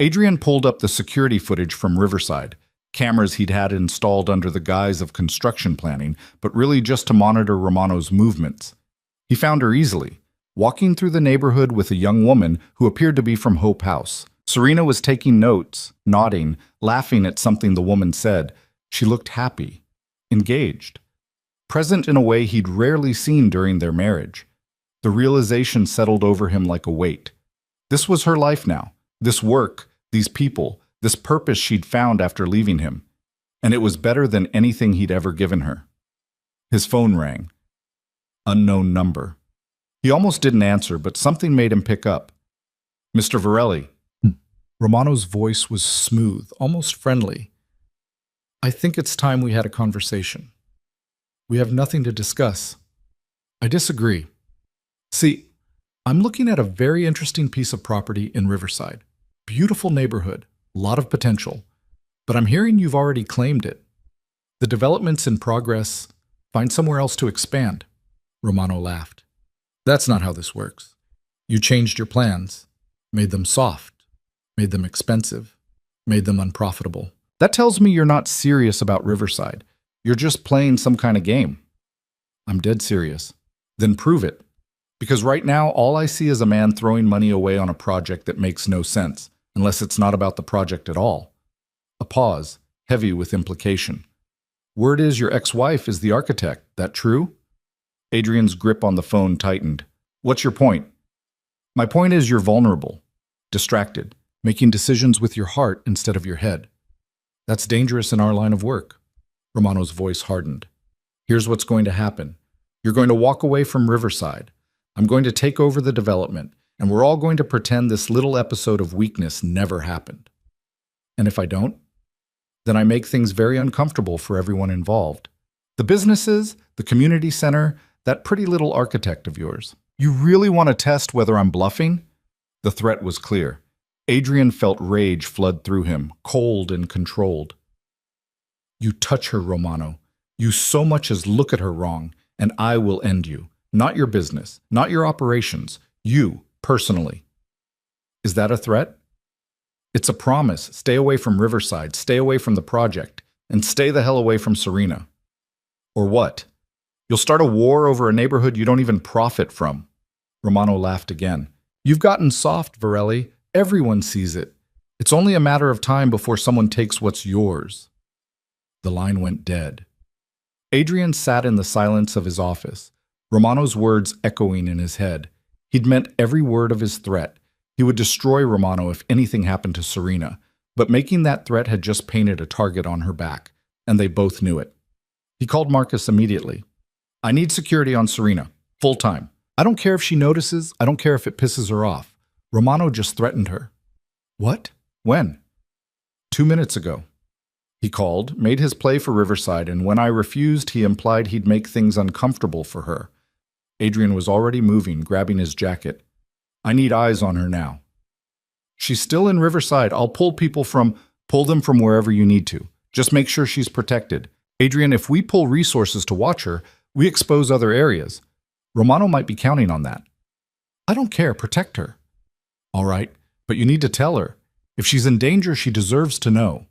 Adrian pulled up the security footage from Riverside, cameras he'd had installed under the guise of construction planning, but really just to monitor Romano's movements. He found her easily, walking through the neighborhood with a young woman who appeared to be from Hope House. Serena was taking notes, nodding, laughing at something the woman said. She looked happy, engaged, present in a way he'd rarely seen during their marriage. The realization settled over him like a weight. This was her life now, this work, these people, this purpose she'd found after leaving him. And it was better than anything he'd ever given her. His phone rang. Unknown number. He almost didn't answer, but something made him pick up. Mr. Varelli. Romano's voice was smooth, almost friendly. I think it's time we had a conversation. We have nothing to discuss. I disagree. See, I'm looking at a very interesting piece of property in Riverside. Beautiful neighborhood, lot of potential. But I'm hearing you've already claimed it. The development's in progress. Find somewhere else to expand. Romano laughed. That's not how this works. You changed your plans, made them soft, made them expensive, made them unprofitable. That tells me you're not serious about Riverside. You're just playing some kind of game. I'm dead serious. Then prove it. Because right now, all I see is a man throwing money away on a project that makes no sense, unless it's not about the project at all. A pause, heavy with implication. Word is your ex-wife is the architect. That true? Adrian's grip on the phone tightened. What's your point? My point is you're vulnerable, distracted, making decisions with your heart instead of your head. That's dangerous in our line of work. Romano's voice hardened. Here's what's going to happen. You're going to walk away from Riverside. I'm going to take over the development, and we're all going to pretend this little episode of weakness never happened. And if I don't, then I make things very uncomfortable for everyone involved. The businesses, the community center, that pretty little architect of yours. You really want to test whether I'm bluffing? The threat was clear. Adrian felt rage flood through him, cold and controlled. You touch her, Romano. You so much as look at her wrong, and I will end you. Not your business, not your operations. You, personally. Is that a threat? It's a promise. Stay away from Riverside, stay away from the project, and stay the hell away from Serena. Or what? You'll start a war over a neighborhood you don't even profit from. Romano laughed again. You've gotten soft, Varelli. Everyone sees it. It's only a matter of time before someone takes what's yours. The line went dead. Adrian sat in the silence of his office, Romano's words echoing in his head. He'd meant every word of his threat. He would destroy Romano if anything happened to Serena, but making that threat had just painted a target on her back, and they both knew it. He called Marcus immediately. I need security on Serena, full time. I don't care if she notices, I don't care if it pisses her off. Romano just threatened her. What? When? 2 minutes ago. He called, made his play for Riverside, and when I refused, he implied he'd make things uncomfortable for her. Adrian was already moving, grabbing his jacket. I need eyes on her now. She's still in Riverside. I'll pull them from wherever you need to. Just make sure she's protected. Adrian, if we pull resources to watch her, we expose other areas. Romano might be counting on that. I don't care. Protect her. All right, but you need to tell her. If she's in danger, she deserves to know.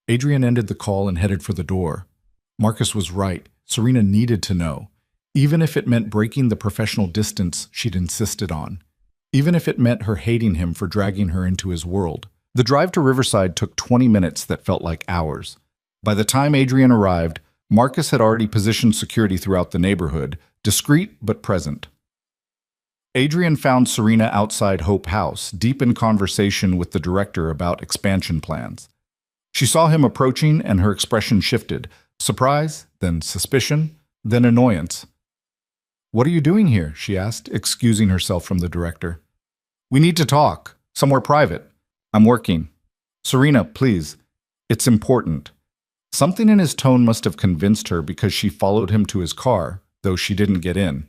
Adrian ended the call and headed for the door. Marcus was right. Serena needed to know. Even if it meant breaking the professional distance she'd insisted on. Even if it meant her hating him for dragging her into his world. The drive to Riverside took 20 minutes that felt like hours. By the time Adrian arrived, Marcus had already positioned security throughout the neighborhood, discreet but present. Adrian found Serena outside Hope House, deep in conversation with the director about expansion plans. She saw him approaching and her expression shifted. Surprise, then suspicion, then annoyance. What are you doing here? She asked, excusing herself from the director. We need to talk, somewhere private. I'm working. Serena, please. It's important. Something in his tone must have convinced her because she followed him to his car, though she didn't get in.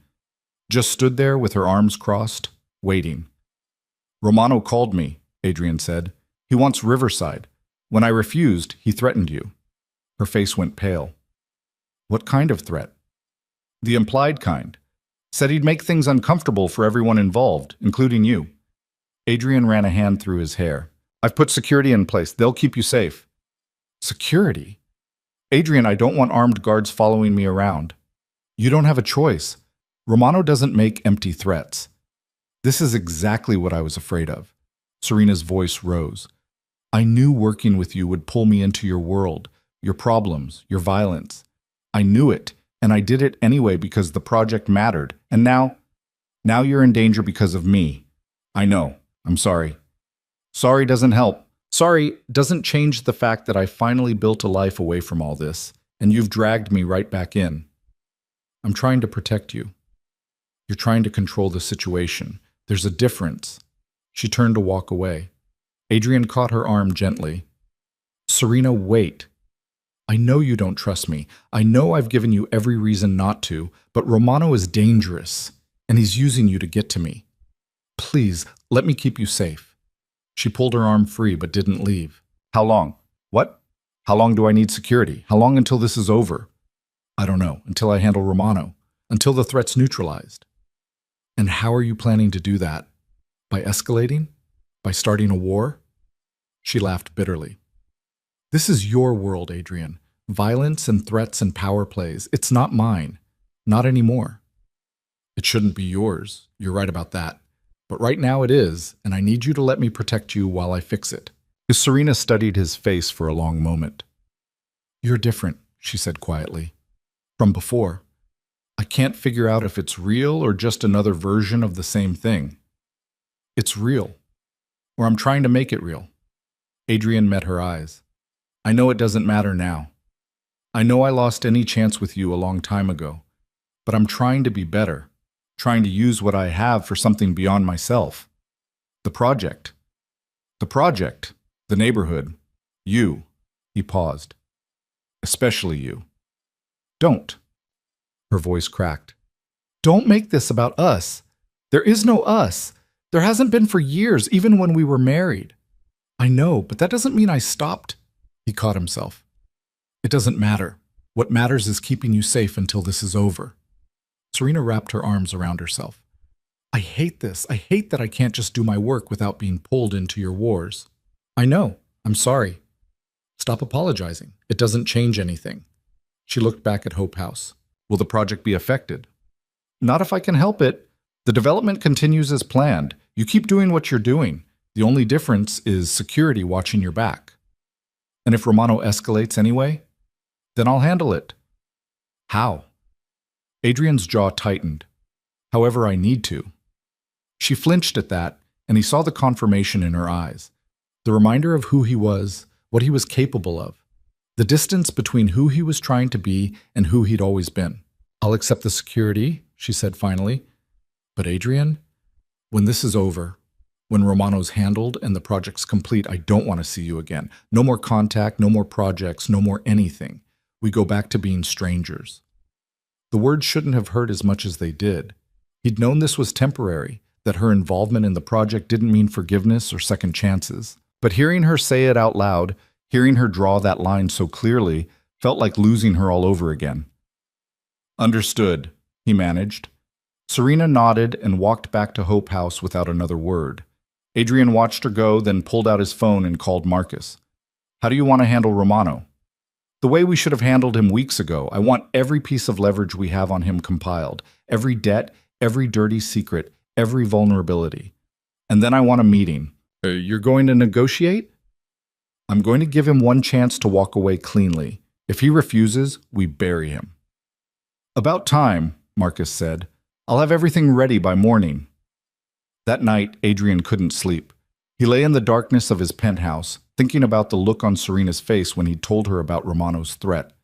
Just stood there with her arms crossed, waiting. Romano called me, Adrian said. He wants Riverside. When I refused, he threatened you. Her face went pale. What kind of threat? The implied kind. Said he'd make things uncomfortable for everyone involved, including you. Adrian ran a hand through his hair. I've put security in place. They'll keep you safe. Security? Adrian, I don't want armed guards following me around. You don't have a choice. Romano doesn't make empty threats. This is exactly what I was afraid of. Serena's voice rose. I knew working with you would pull me into your world, your problems, your violence. I knew it, and I did it anyway because the project mattered. And now you're in danger because of me. I know. I'm sorry. Sorry doesn't help. Sorry doesn't change the fact that I finally built a life away from all this, and you've dragged me right back in. I'm trying to protect you. You're trying to control the situation. There's a difference. She turned to walk away. Adrian caught her arm gently. Serena, wait. I know you don't trust me. I know I've given you every reason not to, but Romano is dangerous, and he's using you to get to me. Please, let me keep you safe." She pulled her arm free but didn't leave. "How long? What? How long do I need security? How long until this is over?" "I don't know. Until I handle Romano. Until the threat's neutralized." "And how are you planning to do that? By escalating? By starting a war?" She laughed bitterly. "This is your world, Adrian. Violence and threats and power plays. It's not mine. Not anymore." "It shouldn't be yours. You're right about that. But right now it is, and I need you to let me protect you while I fix it." Serena studied his face for a long moment. "You're different," she said quietly. "From before. I can't figure out if it's real or just another version of the same thing." "It's real. Or I'm trying to make it real." Adrian met her eyes. "I know it doesn't matter now. I know I lost any chance with you a long time ago. But I'm trying to be better. Trying to use what I have for something beyond myself. The project. The neighborhood. You." He paused. "Especially you." "Don't." Her voice cracked. "Don't make this about us. There is no us. There hasn't been for years, even when we were married." "I know, but that doesn't mean I stopped." He caught himself. "It doesn't matter. What matters is keeping you safe until this is over." Serena wrapped her arms around herself. "I hate this. I hate that I can't just do my work without being pulled into your wars." "I know. I'm sorry." "Stop apologizing. It doesn't change anything." She looked back at Hope House. "Will the project be affected?" "Not if I can help it. The development continues as planned. You keep doing what you're doing. The only difference is security watching your back." "And if Romano escalates anyway?" "Then I'll handle it." "How?" Adrian's jaw tightened. "However I need to." She flinched at that, and he saw the confirmation in her eyes. The reminder of who he was, what he was capable of. The distance between who he was trying to be and who he'd always been. "I'll accept the security," she said finally. "But Adrian, when this is over, when Romano's handled and the project's complete, I don't want to see you again. No more contact, no more projects, no more anything. We go back to being strangers." The words shouldn't have hurt as much as they did. He'd known this was temporary, that her involvement in the project didn't mean forgiveness or second chances. But hearing her say it out loud, hearing her draw that line so clearly, felt like losing her all over again. "Understood," he managed. Serena nodded and walked back to Hope House without another word. Adrian watched her go, then pulled out his phone and called Marcus. "How do you want to handle Romano?" "The way we should have handled him weeks ago. I want every piece of leverage we have on him compiled. Every debt, every dirty secret, every vulnerability. And then I want a meeting." You're going to negotiate?" "I'm going to give him one chance to walk away cleanly. If he refuses, we bury him." "About time," Marcus said. "I'll have everything ready by morning." That night, Adrian couldn't sleep. He lay in the darkness of his penthouse, thinking about the look on Serena's face when he'd told her about Romano's threat.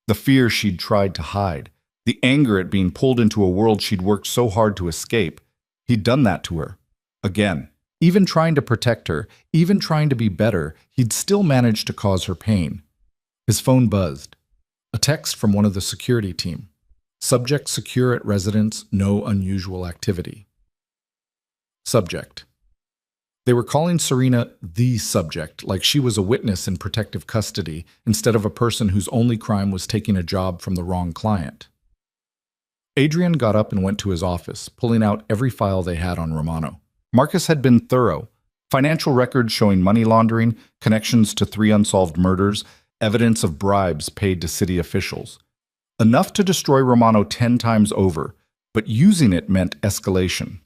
The fear she'd tried to hide. The anger at being pulled into a world she'd worked so hard to escape. He'd done that to her. Again. Even trying to protect her, even trying to be better, he'd still managed to cause her pain. His phone buzzed. A text from one of the security team. "Subject secure at residence, no unusual activity." Subject. They were calling Serena the subject, like she was a witness in protective custody, instead of a person whose only crime was taking a job from the wrong client. Adrian got up and went to his office, pulling out every file they had on Romano. Marcus had been thorough. Financial records showing money laundering, connections to 3 unsolved murders, evidence of bribes paid to city officials. Enough to destroy Romano 10 times over, but using it meant escalation.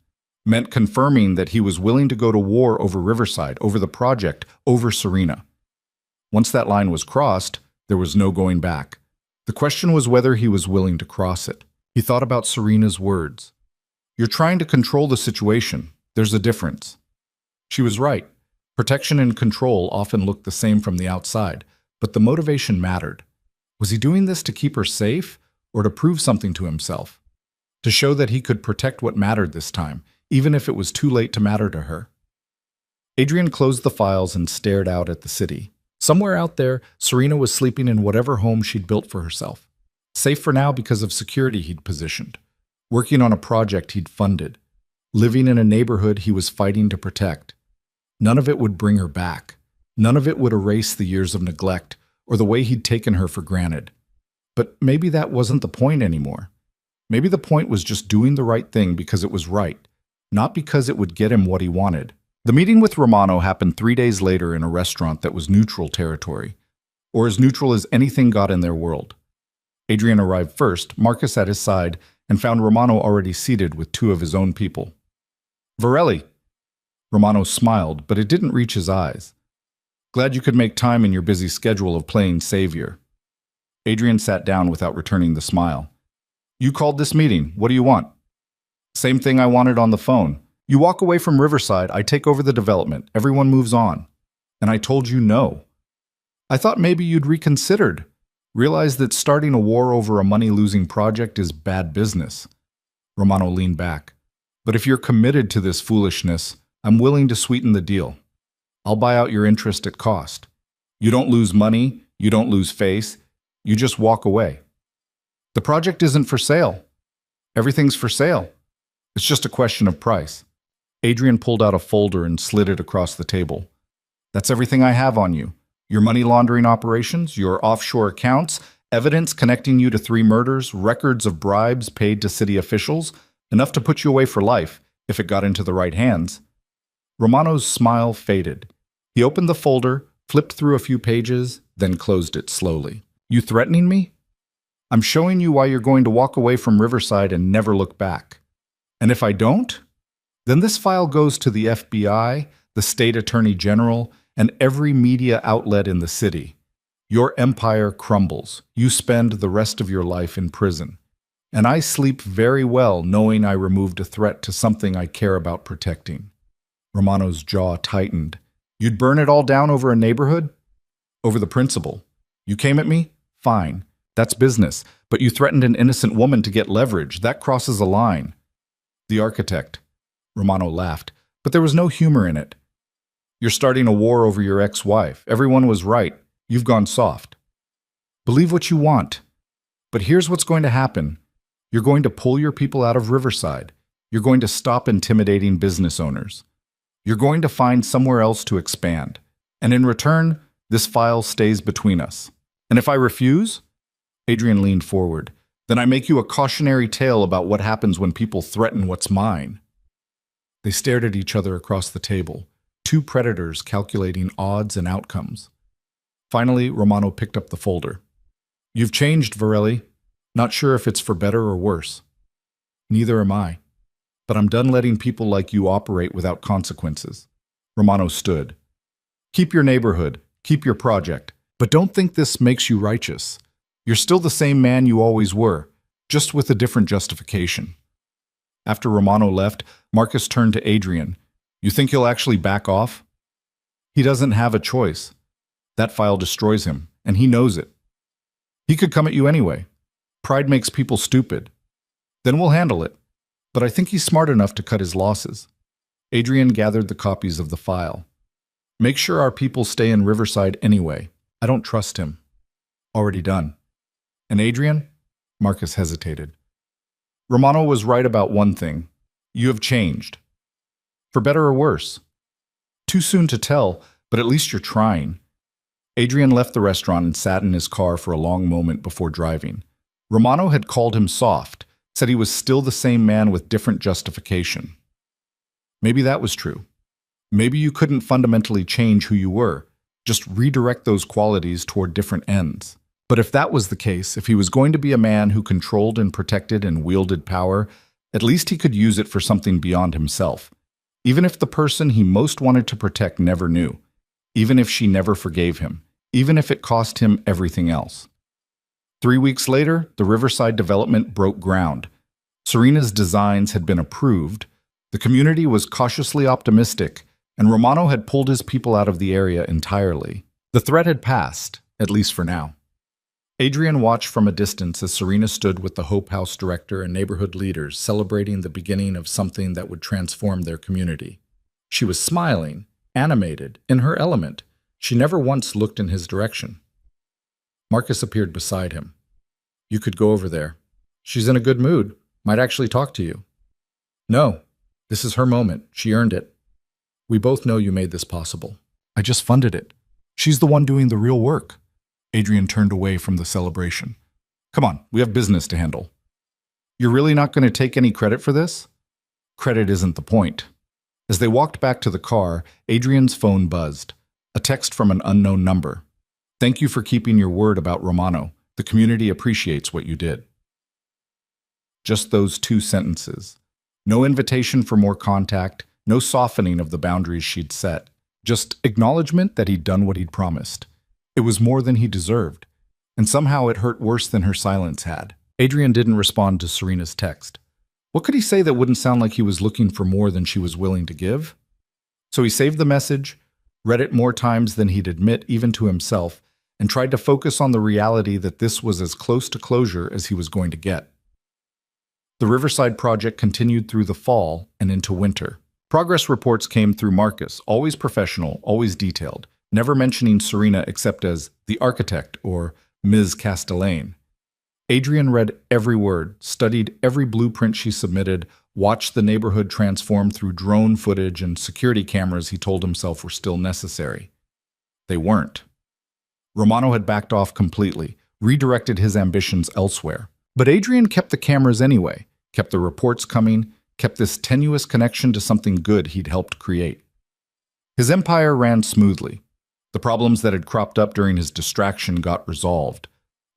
Meant confirming that he was willing to go to war over Riverside, over the project, over Serena. Once that line was crossed, there was no going back. The question was whether he was willing to cross it. He thought about Serena's words. "You're trying to control the situation. There's a difference." She was right. Protection and control often looked the same from the outside, but the motivation mattered. Was he doing this to keep her safe, or to prove something to himself? To show that he could protect what mattered this time, even if it was too late to matter to her. Adrian closed the files and stared out at the city. Somewhere out there, Serena was sleeping in whatever home she'd built for herself. Safe for now because of security he'd positioned. Working on a project he'd funded. Living in a neighborhood he was fighting to protect. None of it would bring her back. None of it would erase the years of neglect or the way he'd taken her for granted. But maybe that wasn't the point anymore. Maybe the point was just doing the right thing because it was right, not because it would get him what he wanted. The meeting with Romano happened 3 days later in a restaurant that was neutral territory, or as neutral as anything got in their world. Adrian arrived first, Marcus at his side, and found Romano already seated with 2 of his own people. "Varelli." Romano smiled, but it didn't reach his eyes. "Glad you could make time in your busy schedule of playing savior." Adrian sat down without returning the smile. "You called this meeting. What do you want?" "Same thing I wanted on the phone. You walk away from Riverside, I take over the development. Everyone moves on." "And I told you no." "I thought maybe you'd reconsidered. Realize that starting a war over a money-losing project is bad business." Romano leaned back. "But if you're committed to this foolishness, I'm willing to sweeten the deal. I'll buy out your interest at cost. You don't lose money, you don't lose face, you just walk away. The project isn't for sale. Everything's for sale. It's just a question of price." Adrian pulled out a folder and slid it across the table. "That's everything I have on you. Your money laundering operations, your offshore accounts, evidence connecting you to 3 murders, records of bribes paid to city officials, enough to put you away for life, if it got into the right hands." Romano's smile faded. He opened the folder, flipped through a few pages, then closed it slowly. "You threatening me? I'm showing you why you're going to walk away from Riverside and never look back. And if I don't, then this file goes to the FBI, the state attorney general, and every media outlet in the city. Your empire crumbles. You spend the rest of your life in prison. And I sleep very well knowing I removed a threat to something I care about protecting." Romano's jaw tightened. "You'd burn it all down over a neighborhood? Over the principle. You came at me? Fine. That's business. But you threatened an innocent woman to get leverage. That crosses a line." "The architect." Romano laughed, but there was no humor in it. "You're starting a war over your ex-wife. Everyone was right. You've gone soft. Believe what you want. But here's what's going to happen. You're going to pull your people out of Riverside. You're going to stop intimidating business owners. You're going to find somewhere else to expand. And in return, this file stays between us. And if I refuse," Adrian leaned forward, "then I make you a cautionary tale about what happens when people threaten what's mine." They stared at each other across the table, 2 predators calculating odds and outcomes. Finally, Romano picked up the folder. "You've changed, Varelli. Not sure if it's for better or worse. Neither am I. But I'm done letting people like you operate without consequences." Romano stood. "Keep your neighborhood, keep your project, but don't think this makes you righteous. You're still the same man you always were, just with a different justification." After Romano left, Marcus turned to Adrian. "You think he'll actually back off?" "He doesn't have a choice. That file destroys him, and he knows it. He could come at you anyway. Pride makes people stupid. Then we'll handle it. But I think he's smart enough to cut his losses." Adrian gathered the copies of the file. "Make sure our people stay in Riverside anyway. I don't trust him." "Already done." "And Adrian?" Marcus hesitated. "Romano was right about one thing. You have changed. For better or worse. Too soon to tell, but at least you're trying." Adrian left the restaurant and sat in his car for a long moment before driving. Romano had called him soft, said he was still the same man with different justification. Maybe that was true. Maybe you couldn't fundamentally change who you were, just redirect those qualities toward different ends. But if that was the case, if he was going to be a man who controlled and protected and wielded power, at least he could use it for something beyond himself. Even if the person he most wanted to protect never knew. Even if she never forgave him. Even if it cost him everything else. 3 weeks later, the Riverside development broke ground. Serena's designs had been approved, the community was cautiously optimistic, and Romano had pulled his people out of the area entirely. The threat had passed, at least for now. Adrian watched from a distance as Serena stood with the Hope House director and neighborhood leaders celebrating the beginning of something that would transform their community. She was smiling, animated, in her element. She never once looked in his direction. Marcus appeared beside him. You could go over there. She's in a good mood. Might actually talk to you. No, this is her moment. She earned it. We both know you made this possible. I just funded it. She's the one doing the real work. Adrian turned away from the celebration. Come on, we have business to handle. You're really not going to take any credit for this? Credit isn't the point. As they walked back to the car, Adrian's phone buzzed. A text from an unknown number. Thank you for keeping your word about Romano. The community appreciates what you did. Just those 2 sentences. No invitation for more contact, no softening of the boundaries she'd set. Just acknowledgement that he'd done what he'd promised. It was more than he deserved, and somehow it hurt worse than her silence had. Adrian didn't respond to Serena's text. What could he say that wouldn't sound like he was looking for more than she was willing to give? So he saved the message, read it more times than he'd admit even to himself, and tried to focus on the reality that this was as close to closure as he was going to get. The Riverside project continued through the fall and into winter. Progress reports came through Marcus, always professional, always detailed, never mentioning Serena except as the architect or Ms. Castellane. Adrian read every word, studied every blueprint she submitted, watched the neighborhood transform through drone footage and security cameras he told himself were still necessary. They weren't. Romano had backed off completely, redirected his ambitions elsewhere. But Adrian kept the cameras anyway, kept the reports coming, kept this tenuous connection to something good he'd helped create. His empire ran smoothly. The problems that had cropped up during his distraction got resolved.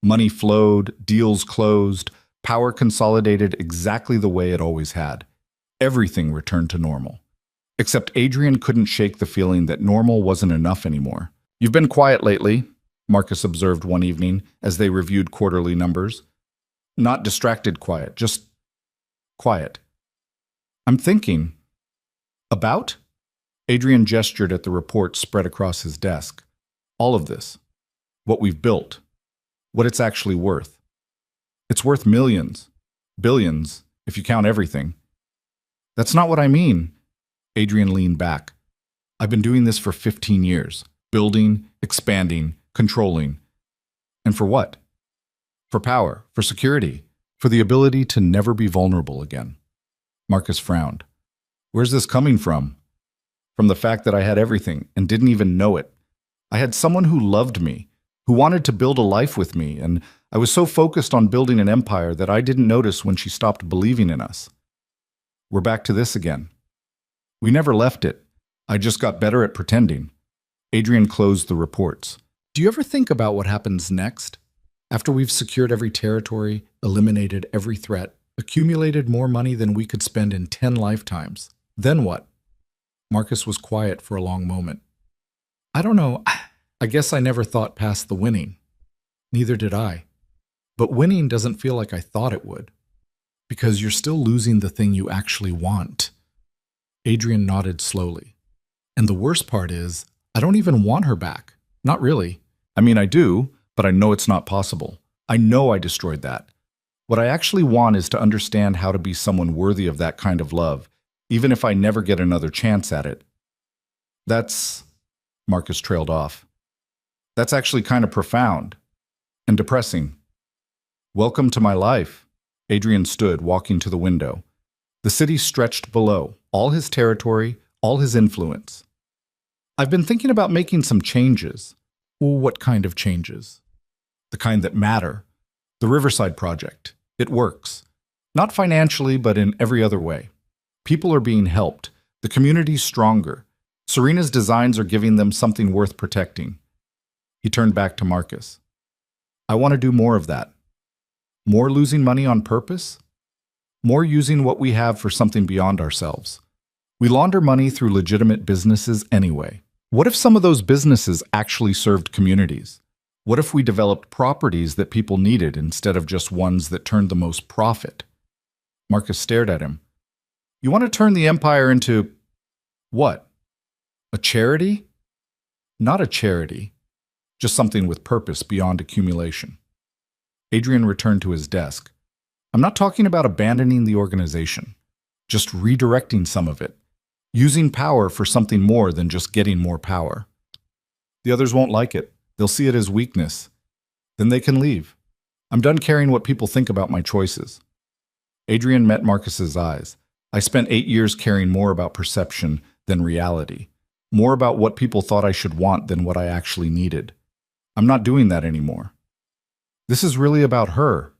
Money flowed, deals closed, power consolidated exactly the way it always had. Everything returned to normal. Except Adrian couldn't shake the feeling that normal wasn't enough anymore. You've been quiet lately, Marcus observed one evening as they reviewed quarterly numbers. Not distracted quiet, just quiet. I'm thinking. About? Adrian gestured at the report spread across his desk. All of this. What we've built. What it's actually worth. It's worth millions. Billions, if you count everything. That's not what I mean. Adrian leaned back. I've been doing this for 15 years. Building, expanding, controlling. And for what? For power, for security, for the ability to never be vulnerable again. Marcus frowned. Where's this coming from? From the fact that I had everything and didn't even know it. I had someone who loved me, who wanted to build a life with me, and I was so focused on building an empire that I didn't notice when she stopped believing in us. We're back to this again. We never left it. I just got better at pretending. Adrian closed the reports. Do you ever think about what happens next? After we've secured every territory, eliminated every threat, accumulated more money than we could spend in 10 lifetimes. Then what? Marcus was quiet for a long moment. I don't know. I guess I never thought past the winning. Neither did I. But winning doesn't feel like I thought it would. Because you're still losing the thing you actually want. Adrian nodded slowly. And the worst part is, I don't even want her back. Not really. I mean, I do, but I know it's not possible. I know I destroyed that. What I actually want is to understand how to be someone worthy of that kind of love, even if I never get another chance at it. That's... Marcus trailed off. That's actually kind of profound and depressing. Welcome to my life. Adrian stood, walking to the window. The city stretched below, all his territory, all his influence. I've been thinking about making some changes. What kind of changes? The kind that matter. The Riverside project. It works. Not financially, but in every other way. People are being helped. The community's stronger. Serena's designs are giving them something worth protecting. He turned back to Marcus. I want to do more of that. More losing money on purpose? More using what we have for something beyond ourselves. We launder money through legitimate businesses anyway. What if some of those businesses actually served communities? What if we developed properties that people needed instead of just ones that turned the most profit? Marcus stared at him. You want to turn the empire into... what? A charity? Not a charity. Just something with purpose beyond accumulation. Adrian returned to his desk. I'm not talking about abandoning the organization. Just redirecting some of it. Using power for something more than just getting more power. The others won't like it. They'll see it as weakness. Then they can leave. I'm done caring what people think about my choices. Adrian met Marcus's eyes. I spent 8 years caring more about perception than reality, more about what people thought I should want than what I actually needed. I'm not doing that anymore. This is really about her.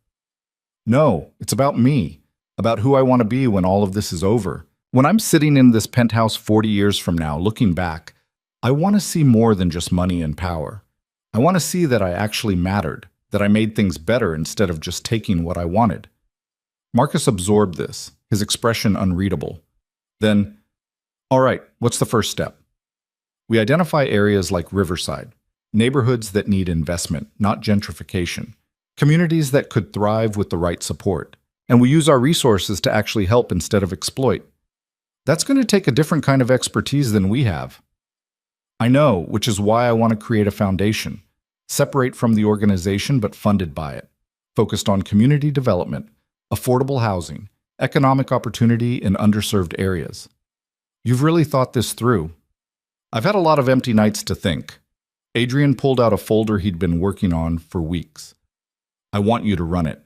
No, it's about me, about who I want to be when all of this is over. When I'm sitting in this penthouse 40 years from now, looking back, I want to see more than just money and power. I want to see that I actually mattered, that I made things better instead of just taking what I wanted. Marcus absorbed this, his expression unreadable. Then, all right, what's the first step? We identify areas like Riverside, neighborhoods that need investment, not gentrification, communities that could thrive with the right support, and we use our resources to actually help instead of exploit. That's going to take a different kind of expertise than we have. I know, which is why I want to create a foundation, separate from the organization but funded by it, focused on community development, affordable housing, economic opportunity in underserved areas. You've really thought this through. I've had a lot of empty nights to think. Adrian pulled out a folder he'd been working on for weeks. I want you to run it.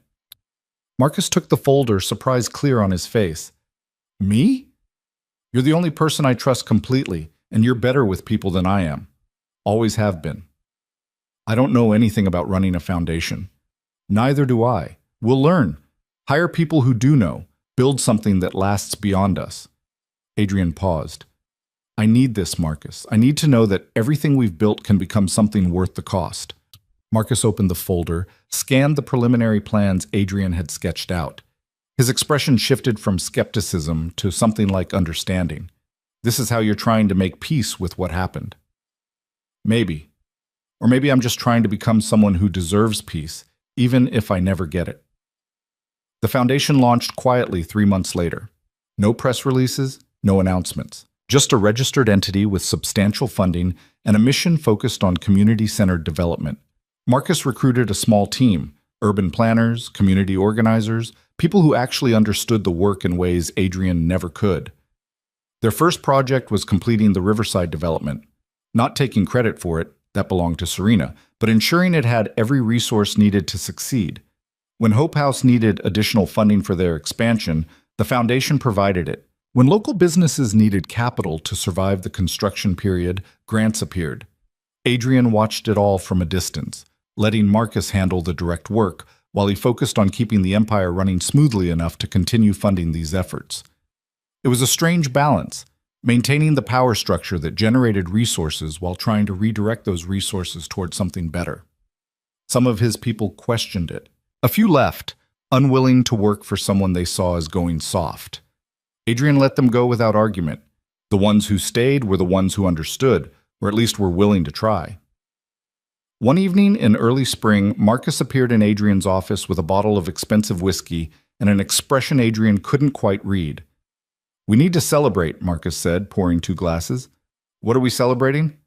Marcus took the folder, surprise clear on his face. Me? You're the only person I trust completely, and you're better with people than I am. Always have been. I don't know anything about running a foundation. Neither do I. We'll learn. Hire people who do know. Build something that lasts beyond us. Adrian paused. I need this, Marcus. I need to know that everything we've built can become something worth the cost. Marcus opened the folder, scanned the preliminary plans Adrian had sketched out. His expression shifted from skepticism to something like understanding. This is how you're trying to make peace with what happened. Maybe. Or maybe I'm just trying to become someone who deserves peace, even if I never get it. The foundation launched quietly 3 months later. No press releases, no announcements. Just a registered entity with substantial funding and a mission focused on community-centered development. Marcus recruited a small team, urban planners, community organizers, people who actually understood the work in ways Adrian never could. Their first project was completing the Riverside development, not taking credit for it, that belonged to Serena, but ensuring it had every resource needed to succeed. When Hope House needed additional funding for their expansion, the foundation provided it. When local businesses needed capital to survive the construction period, grants appeared. Adrian watched it all from a distance, letting Marcus handle the direct work, while he focused on keeping the empire running smoothly enough to continue funding these efforts. It was a strange balance, maintaining the power structure that generated resources while trying to redirect those resources toward something better. Some of his people questioned it. A few left, unwilling to work for someone they saw as going soft. Adrian let them go without argument. The ones who stayed were the ones who understood, or at least were willing to try. One evening in early spring, Marcus appeared in Adrian's office with a bottle of expensive whiskey and an expression Adrian couldn't quite read. "We need to celebrate," Marcus said, pouring 2 glasses. "What are we celebrating?"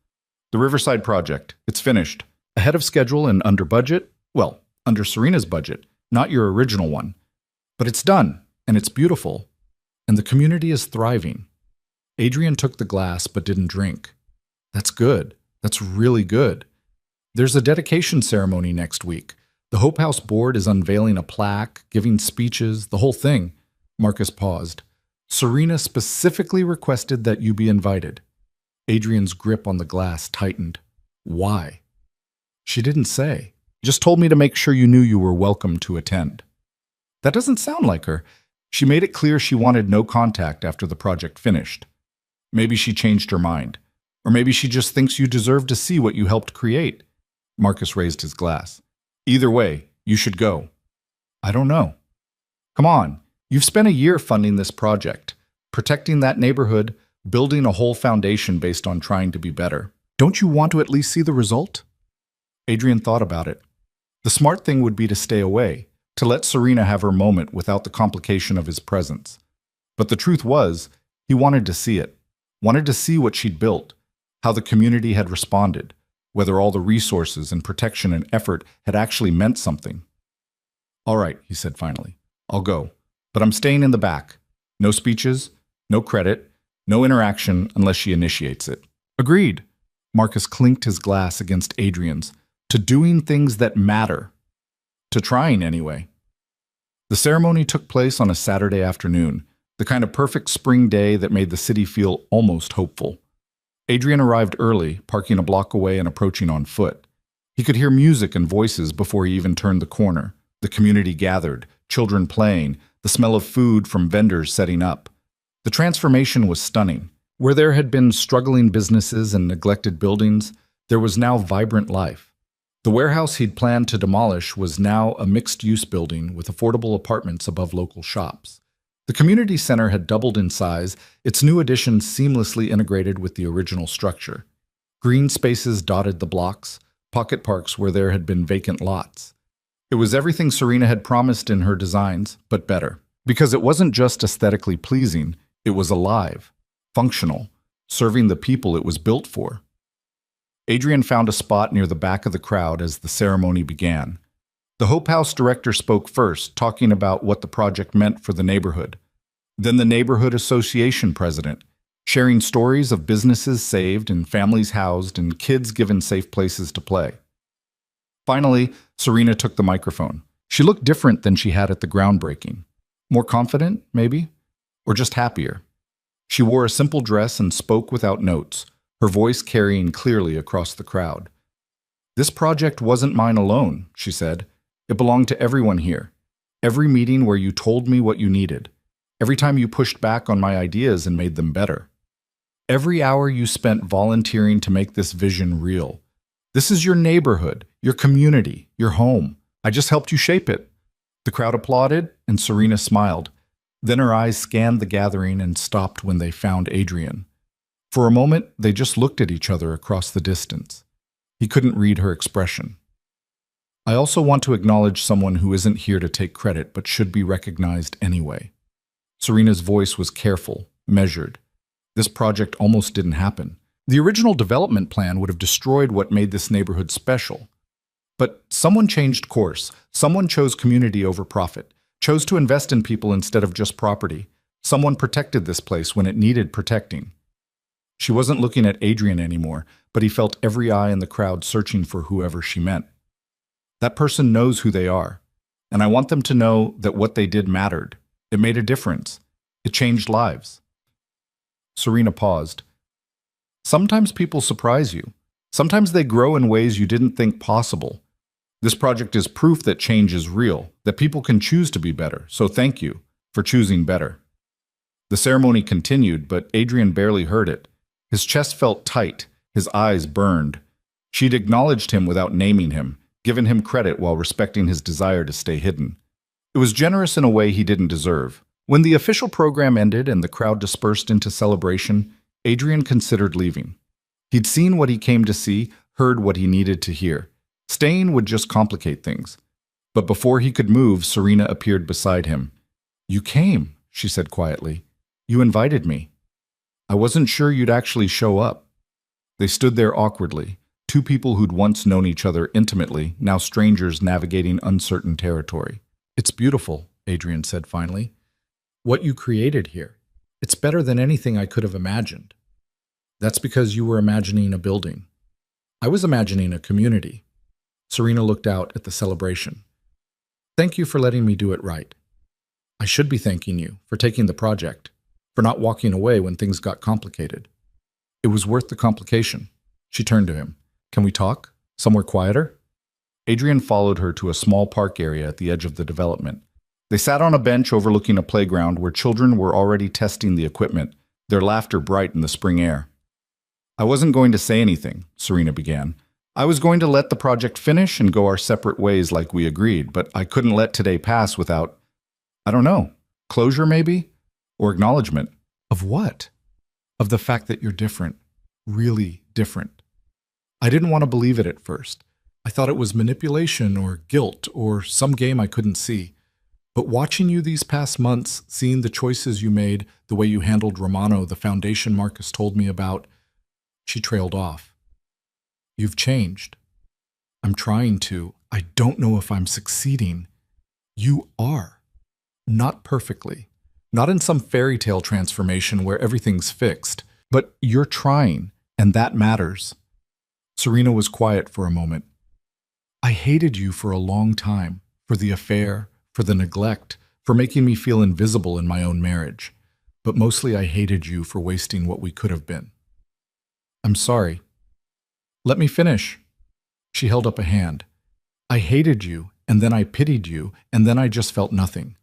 "The Riverside project. It's finished. Ahead of schedule and under budget. Well, under Serena's budget, not your original one. But it's done, and it's beautiful. And the community is thriving." Adrian took the glass but didn't drink. "That's good. That's really good. There's a dedication ceremony next week. The Hope House board is unveiling a plaque, giving speeches, the whole thing." Marcus paused. "Serena specifically requested that you be invited." Adrian's grip on the glass tightened. "Why?" "She didn't say. Just told me to make sure you knew you were welcome to attend." "That doesn't sound like her. She made it clear she wanted no contact after the project finished." "Maybe she changed her mind. Or maybe she just thinks you deserve to see what you helped create." Marcus raised his glass. "Either way, you should go." "I don't know." "Come on. You've spent a year funding this project, protecting that neighborhood, building a whole foundation based on trying to be better. Don't you want to at least see the result?" Adrian thought about it. The smart thing would be to stay away, to let Serena have her moment without the complication of his presence. But the truth was, he wanted to see it, wanted to see what she'd built, how the community had responded, whether all the resources and protection and effort had actually meant something. "All right," he said finally, "I'll go. But I'm staying in the back. No speeches, no credit, no interaction unless she initiates it." "Agreed." Marcus clinked his glass against Adrian's. To doing things that matter. To trying, anyway. The ceremony took place on a Saturday afternoon, the kind of perfect spring day that made the city feel almost hopeful. Adrian arrived early, parking a block away and approaching on foot. He could hear music and voices before he even turned the corner. The community gathered, children playing, the smell of food from vendors setting up. The transformation was stunning. Where there had been struggling businesses and neglected buildings, there was now vibrant life. The warehouse he'd planned to demolish was now a mixed-use building with affordable apartments above local shops. The community center had doubled in size, its new additions seamlessly integrated with the original structure. Green spaces dotted the blocks, pocket parks where there had been vacant lots. It was everything Serena had promised in her designs, but better. Because it wasn't just aesthetically pleasing, it was alive, functional, serving the people it was built for. Adrian found a spot near the back of the crowd as the ceremony began. The Hope House director spoke first, talking about what the project meant for the neighborhood. Then the neighborhood association president, sharing stories of businesses saved and families housed and kids given safe places to play. Finally, Serena took the microphone. She looked different than she had at the groundbreaking. More confident, maybe? Or just happier. She wore a simple dress and spoke without notes, her voice carrying clearly across the crowd. "This project wasn't mine alone," she said. "It belonged to everyone here. Every meeting where you told me what you needed. Every time you pushed back on my ideas and made them better. Every hour you spent volunteering to make this vision real. This is your neighborhood, your community, your home. I just helped you shape it." The crowd applauded, and Serena smiled. Then her eyes scanned the gathering and stopped when they found Adrian. For a moment, they just looked at each other across the distance. He couldn't read her expression. "I also want to acknowledge someone who isn't here to take credit but should be recognized anyway." Serena's voice was careful, measured. This project almost didn't happen. The original development plan would have destroyed what made this neighborhood special. But someone changed course. Someone chose community over profit, chose to invest in people instead of just property. Someone protected this place when it needed protecting. She wasn't looking at Adrian anymore, but he felt every eye in the crowd searching for whoever she meant. That person knows who they are, and I want them to know that what they did mattered. It made a difference. It changed lives. Serena paused. Sometimes people surprise you. Sometimes they grow in ways you didn't think possible. This project is proof that change is real, that people can choose to be better, so thank you for choosing better. The ceremony continued, but Adrian barely heard it. His chest felt tight, his eyes burned. She'd acknowledged him without naming him, given him credit while respecting his desire to stay hidden. It was generous in a way he didn't deserve. When the official program ended and the crowd dispersed into celebration, Adrian considered leaving. He'd seen what he came to see, heard what he needed to hear. Staying would just complicate things. But before he could move, Serena appeared beside him. "You came," she said quietly. "You invited me. I wasn't sure you'd actually show up." They stood there awkwardly, two people who'd once known each other intimately, now strangers navigating uncertain territory. "It's beautiful," Adrian said finally. "What you created here. It's better than anything I could have imagined." "That's because you were imagining a building. I was imagining a community." Serena looked out at the celebration. "Thank you for letting me do it right. I should be thanking you for taking the project, for not walking away when things got complicated. It was worth the complication." She turned to him. "Can we talk? Somewhere quieter?" Adrian followed her to a small park area at the edge of the development. They sat on a bench overlooking a playground where children were already testing the equipment, their laughter bright in the spring air. "I wasn't going to say anything," Serena began. "I was going to let the project finish and go our separate ways like we agreed, but I couldn't let today pass without, I don't know, closure maybe? Or acknowledgement." "Of what?" "Of the fact that you're different. Really different. I didn't want to believe it at first. I thought it was manipulation or guilt or some game I couldn't see. But watching you these past months, seeing the choices you made, the way you handled Romano, the foundation Marcus told me about," she trailed off. "You've changed. I'm trying to. I don't know if I'm succeeding. You are. Not perfectly. Not in some fairy tale transformation where everything's fixed. But you're trying, and that matters. Serena was quiet for a moment. I hated you for a long time, for the affair, for the neglect, for making me feel invisible in my own marriage. But mostly I hated you for wasting what we could have been. I'm sorry. Let me finish. She held up a hand. I hated you, and then I pitied you, and then I just felt nothing.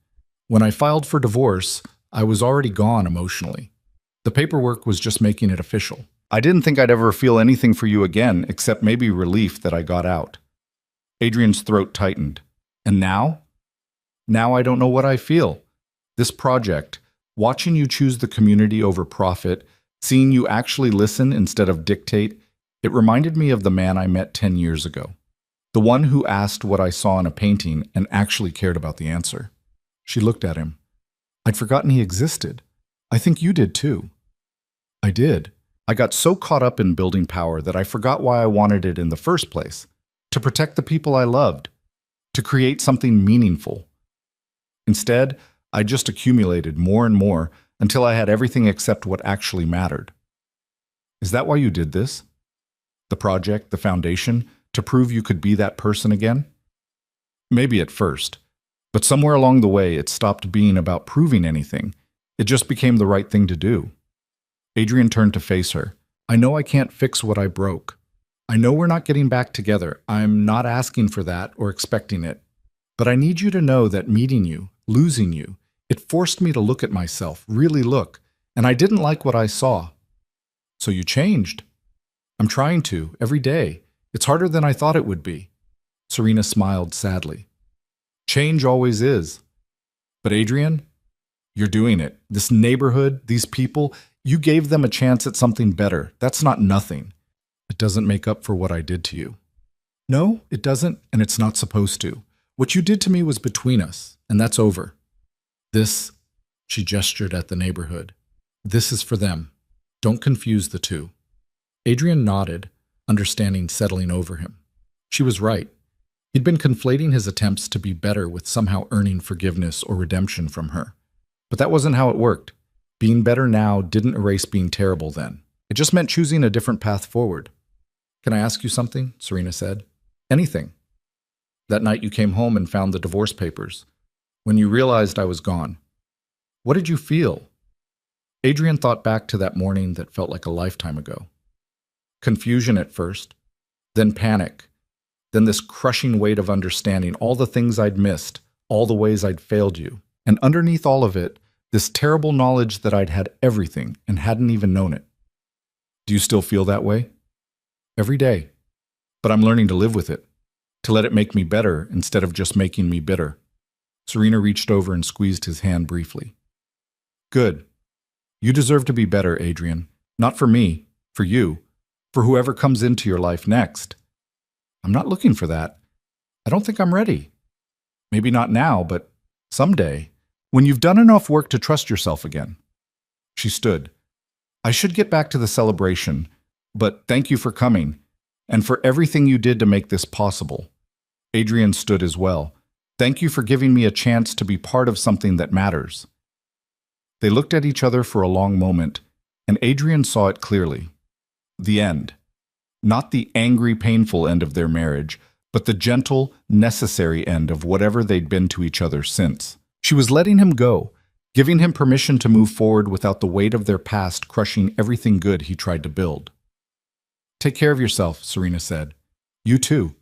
When I filed for divorce, I was already gone emotionally. The paperwork was just making it official. I didn't think I'd ever feel anything for you again, except maybe relief that I got out. Adrian's throat tightened. And now? Now I don't know what I feel. This project, watching you choose the community over profit, seeing you actually listen instead of dictate, it reminded me of the man I met 10 years ago. The one who asked what I saw in a painting and actually cared about the answer. She looked at him. I'd forgotten he existed. I think you did too. I did. I got so caught up in building power that I forgot why I wanted it in the first place. To protect the people I loved. To create something meaningful. Instead, I just accumulated more and more until I had everything except what actually mattered. Is that why you did this? The project, the foundation, to prove you could be that person again? Maybe at first, but somewhere along the way it stopped being about proving anything. It just became the right thing to do. Adrian turned to face her. I know I can't fix what I broke. I know we're not getting back together. I'm not asking for that or expecting it. But I need you to know that meeting you, losing you, it forced me to look at myself, really look, and I didn't like what I saw. So you changed. I'm trying to, every day. It's harder than I thought it would be. Serena smiled sadly. Change always is. But Adrian, you're doing it. This neighborhood, these people, you gave them a chance at something better. That's not nothing. It doesn't make up for what I did to you. No, it doesn't, and it's not supposed to. What you did to me was between us, and that's over. This, she gestured at the neighborhood. This is for them. Don't confuse the two. Adrian nodded, understanding settling over him. She was right. He'd been conflating his attempts to be better with somehow earning forgiveness or redemption from her. But that wasn't how it worked. Being better now didn't erase being terrible then. It just meant choosing a different path forward. Can I ask you something? Serena said. Anything. That night you came home and found the divorce papers. When you realized I was gone. What did you feel? Adrian thought back to that morning that felt like a lifetime ago. Confusion at first, then panic, then this crushing weight of understanding all the things I'd missed, all the ways I'd failed you, and underneath all of it, this terrible knowledge that I'd had everything and hadn't even known it. Do you still feel that way? Every day. But I'm learning to live with it, to let it make me better instead of just making me bitter. Serena reached over and squeezed his hand briefly. Good. You deserve to be better, Adrian. Not for me, for you. For whoever comes into your life next. I'm not looking for that. I don't think I'm ready. Maybe not now, but someday, when you've done enough work to trust yourself again. She stood. I should get back to the celebration, but thank you for coming, and for everything you did to make this possible. Adrian stood as well. Thank you for giving me a chance to be part of something that matters. They looked at each other for a long moment, and Adrian saw it clearly. The end. Not the angry, painful end of their marriage, but the gentle, necessary end of whatever they'd been to each other since. She was letting him go, giving him permission to move forward without the weight of their past crushing everything good he tried to build. Take care of yourself, Serena said. You too.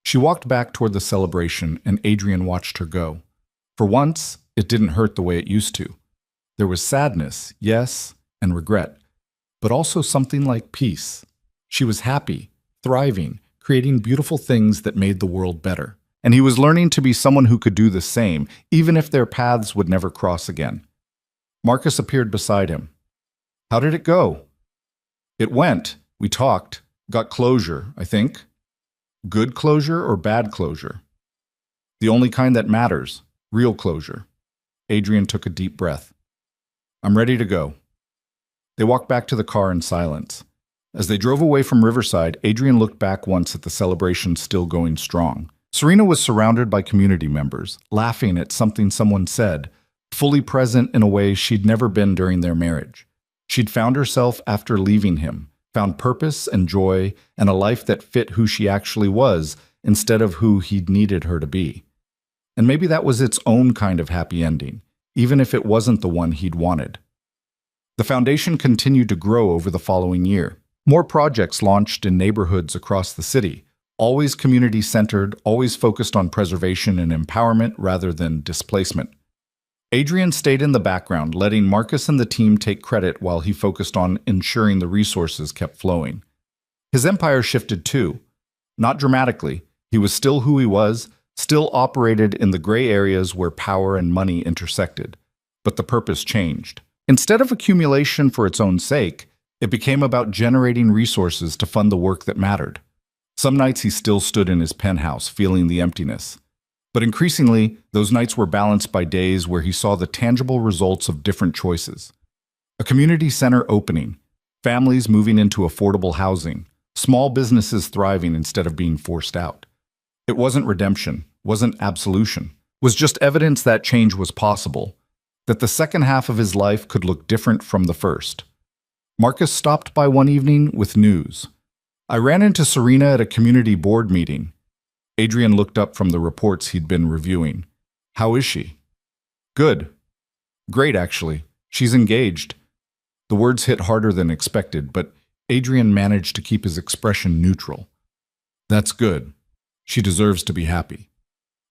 She walked back toward the celebration, and Adrian watched her go. For once, it didn't hurt the way it used to. There was sadness, yes, and regret, but also something like peace. She was happy, thriving, creating beautiful things that made the world better. And he was learning to be someone who could do the same, even if their paths would never cross again. Marcus appeared beside him. How did it go? It went. We talked. Got closure, I think. Good closure or bad closure? The only kind that matters. Real closure. Adrian took a deep breath. I'm ready to go. They walked back to the car in silence. As they drove away from Riverside, Adrian looked back once at the celebration still going strong. Serena was surrounded by community members, laughing at something someone said, fully present in a way she'd never been during their marriage. She'd found herself after leaving him, found purpose and joy and a life that fit who she actually was instead of who he'd needed her to be. And maybe that was its own kind of happy ending, even if it wasn't the one he'd wanted. The foundation continued to grow over the following year. More projects launched in neighborhoods across the city, always community-centered, always focused on preservation and empowerment rather than displacement. Adrian stayed in the background, letting Marcus and the team take credit while he focused on ensuring the resources kept flowing. His empire shifted too. Not dramatically. He was still who he was, still operated in the gray areas where power and money intersected. But the purpose changed. Instead of accumulation for its own sake, it became about generating resources to fund the work that mattered. Some nights he still stood in his penthouse, feeling the emptiness. But increasingly, those nights were balanced by days where he saw the tangible results of different choices. A community center opening, families moving into affordable housing, small businesses thriving instead of being forced out. It wasn't redemption, wasn't absolution, was just evidence that change was possible, that the second half of his life could look different from the first. Marcus stopped by one evening with news. I ran into Serena at a community board meeting. Adrian looked up from the reports he'd been reviewing. How is she? Good. Great, actually. She's engaged. The words hit harder than expected, but Adrian managed to keep his expression neutral. That's good. She deserves to be happy.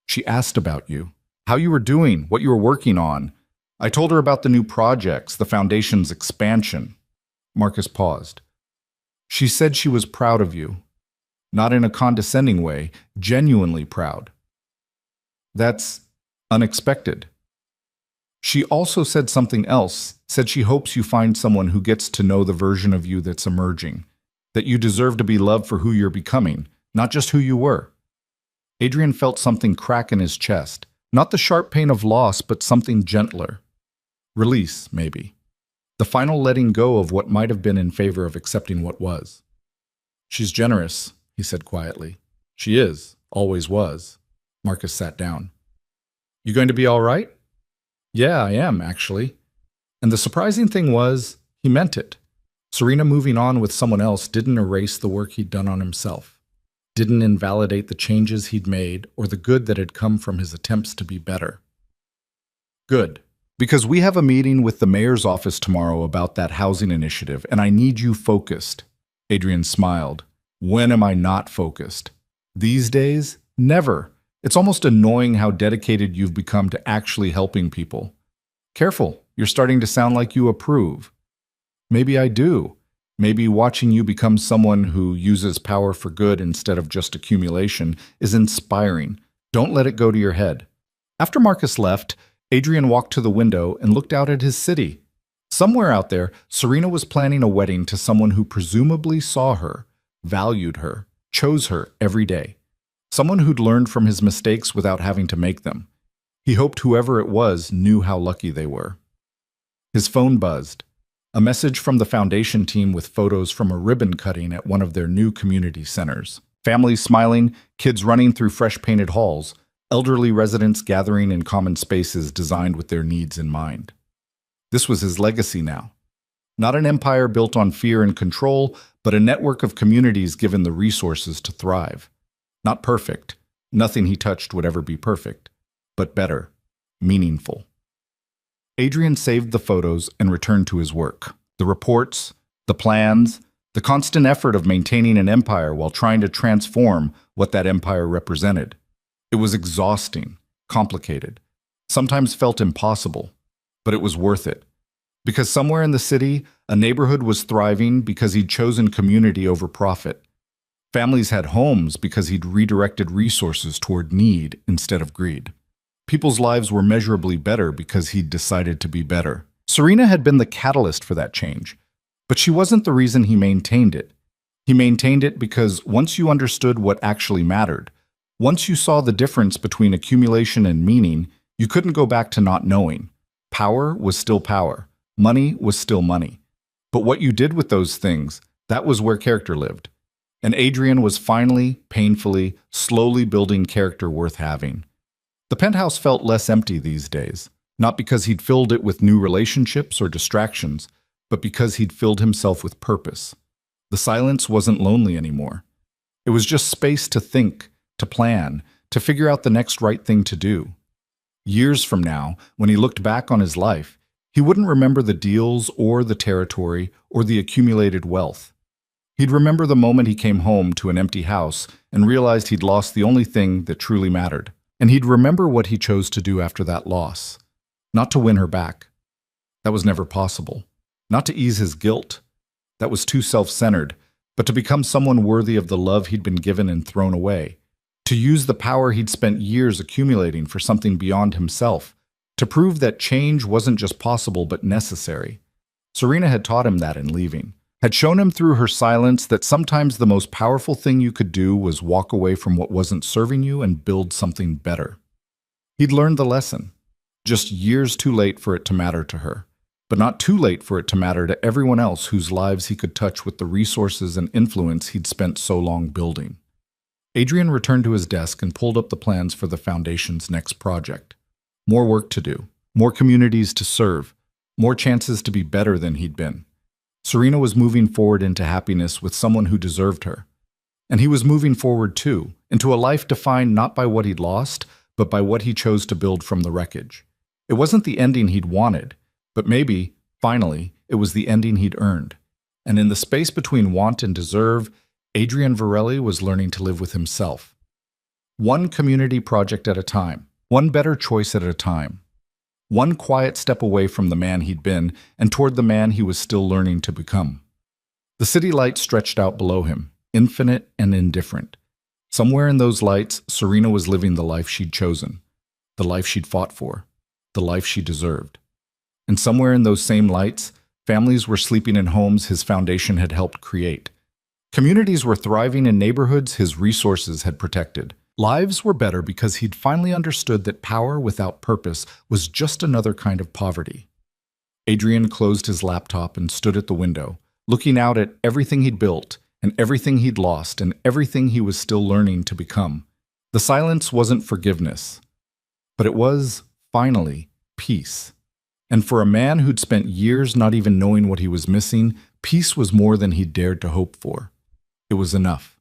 She asked about you, how you were doing, what you were working on. I told her about the new projects, the foundation's expansion. Marcus paused. She said she was proud of you. Not in a condescending way, genuinely proud. That's unexpected. She also said something else, said she hopes you find someone who gets to know the version of you that's emerging, that you deserve to be loved for who you're becoming, not just who you were. Adrian felt something crack in his chest, not the sharp pain of loss, but something gentler. Release, maybe. The final letting go of what might have been in favor of accepting what was. She's generous, he said quietly. She is, always was. Marcus sat down. You going to be all right? Yeah, I am, actually. And the surprising thing was, he meant it. Serena moving on with someone else didn't erase the work he'd done on himself, didn't invalidate the changes he'd made or the good that had come from his attempts to be better. Good. Because we have a meeting with the mayor's office tomorrow about that housing initiative, and I need you focused. Adrian smiled. When am I not focused? These days? Never. It's almost annoying how dedicated you've become to actually helping people. Careful, you're starting to sound like you approve. Maybe I do. Maybe watching you become someone who uses power for good instead of just accumulation is inspiring. Don't let it go to your head. After Marcus left, Adrian walked to the window and looked out at his city. Somewhere out there, Serena was planning a wedding to someone who presumably saw her, valued her, chose her every day. Someone who'd learned from his mistakes without having to make them. He hoped whoever it was knew how lucky they were. His phone buzzed. A message from the foundation team with photos from a ribbon cutting at one of their new community centers. Families smiling, kids running through fresh painted halls, elderly residents gathering in common spaces designed with their needs in mind. This was his legacy now. Not an empire built on fear and control, but a network of communities given the resources to thrive. Not perfect. Nothing he touched would ever be perfect. But better. Meaningful. Adrian saved the photos and returned to his work. The reports, the plans, the constant effort of maintaining an empire while trying to transform what that empire represented. It was exhausting, complicated, sometimes felt impossible, but it was worth it. Because somewhere in the city, a neighborhood was thriving because he'd chosen community over profit. Families had homes because he'd redirected resources toward need instead of greed. People's lives were measurably better because he'd decided to be better. Serena had been the catalyst for that change, but she wasn't the reason he maintained it. He maintained it because once you understood what actually mattered, once you saw the difference between accumulation and meaning, you couldn't go back to not knowing. Power was still power. Money was still money. But what you did with those things, that was where character lived. And Adrian was finally, painfully, slowly building character worth having. The penthouse felt less empty these days, not because he'd filled it with new relationships or distractions, but because he'd filled himself with purpose. The silence wasn't lonely anymore. It was just space to think, to plan, to figure out the next right thing to do. Years from now, when he looked back on his life, he wouldn't remember the deals or the territory or the accumulated wealth. He'd remember the moment he came home to an empty house and realized he'd lost the only thing that truly mattered. And he'd remember what he chose to do after that loss. Not to win her back. That was never possible. Not to ease his guilt. That was too self-centered. But to become someone worthy of the love he'd been given and thrown away. To use the power he'd spent years accumulating for something beyond himself. To prove that change wasn't just possible but necessary. Serena had taught him that in leaving. Had shown him through her silence that sometimes the most powerful thing you could do was walk away from what wasn't serving you and build something better. He'd learned the lesson, just years too late for it to matter to her, but not too late for it to matter to everyone else whose lives he could touch with the resources and influence he'd spent so long building. Adrian returned to his desk and pulled up the plans for the Foundation's next project. More work to do, more communities to serve, more chances to be better than he'd been. Serena was moving forward into happiness with someone who deserved her. And he was moving forward too, into a life defined not by what he'd lost, but by what he chose to build from the wreckage. It wasn't the ending he'd wanted, but maybe, finally, it was the ending he'd earned. And in the space between want and deserve, Adrian Varelli was learning to live with himself. One community project at a time, one better choice at a time. One quiet step away from the man he'd been and toward the man he was still learning to become. The city lights stretched out below him, infinite and indifferent. Somewhere in those lights, Serena was living the life she'd chosen, the life she'd fought for, the life she deserved. And somewhere in those same lights, families were sleeping in homes his foundation had helped create. Communities were thriving in neighborhoods his resources had protected. Lives were better because he'd finally understood that power without purpose was just another kind of poverty. Adrian closed his laptop and stood at the window, looking out at everything he'd built, and everything he'd lost, and everything he was still learning to become. The silence wasn't forgiveness, but it was, finally, peace. And for a man who'd spent years not even knowing what he was missing, peace was more than he'd dared to hope for. It was enough.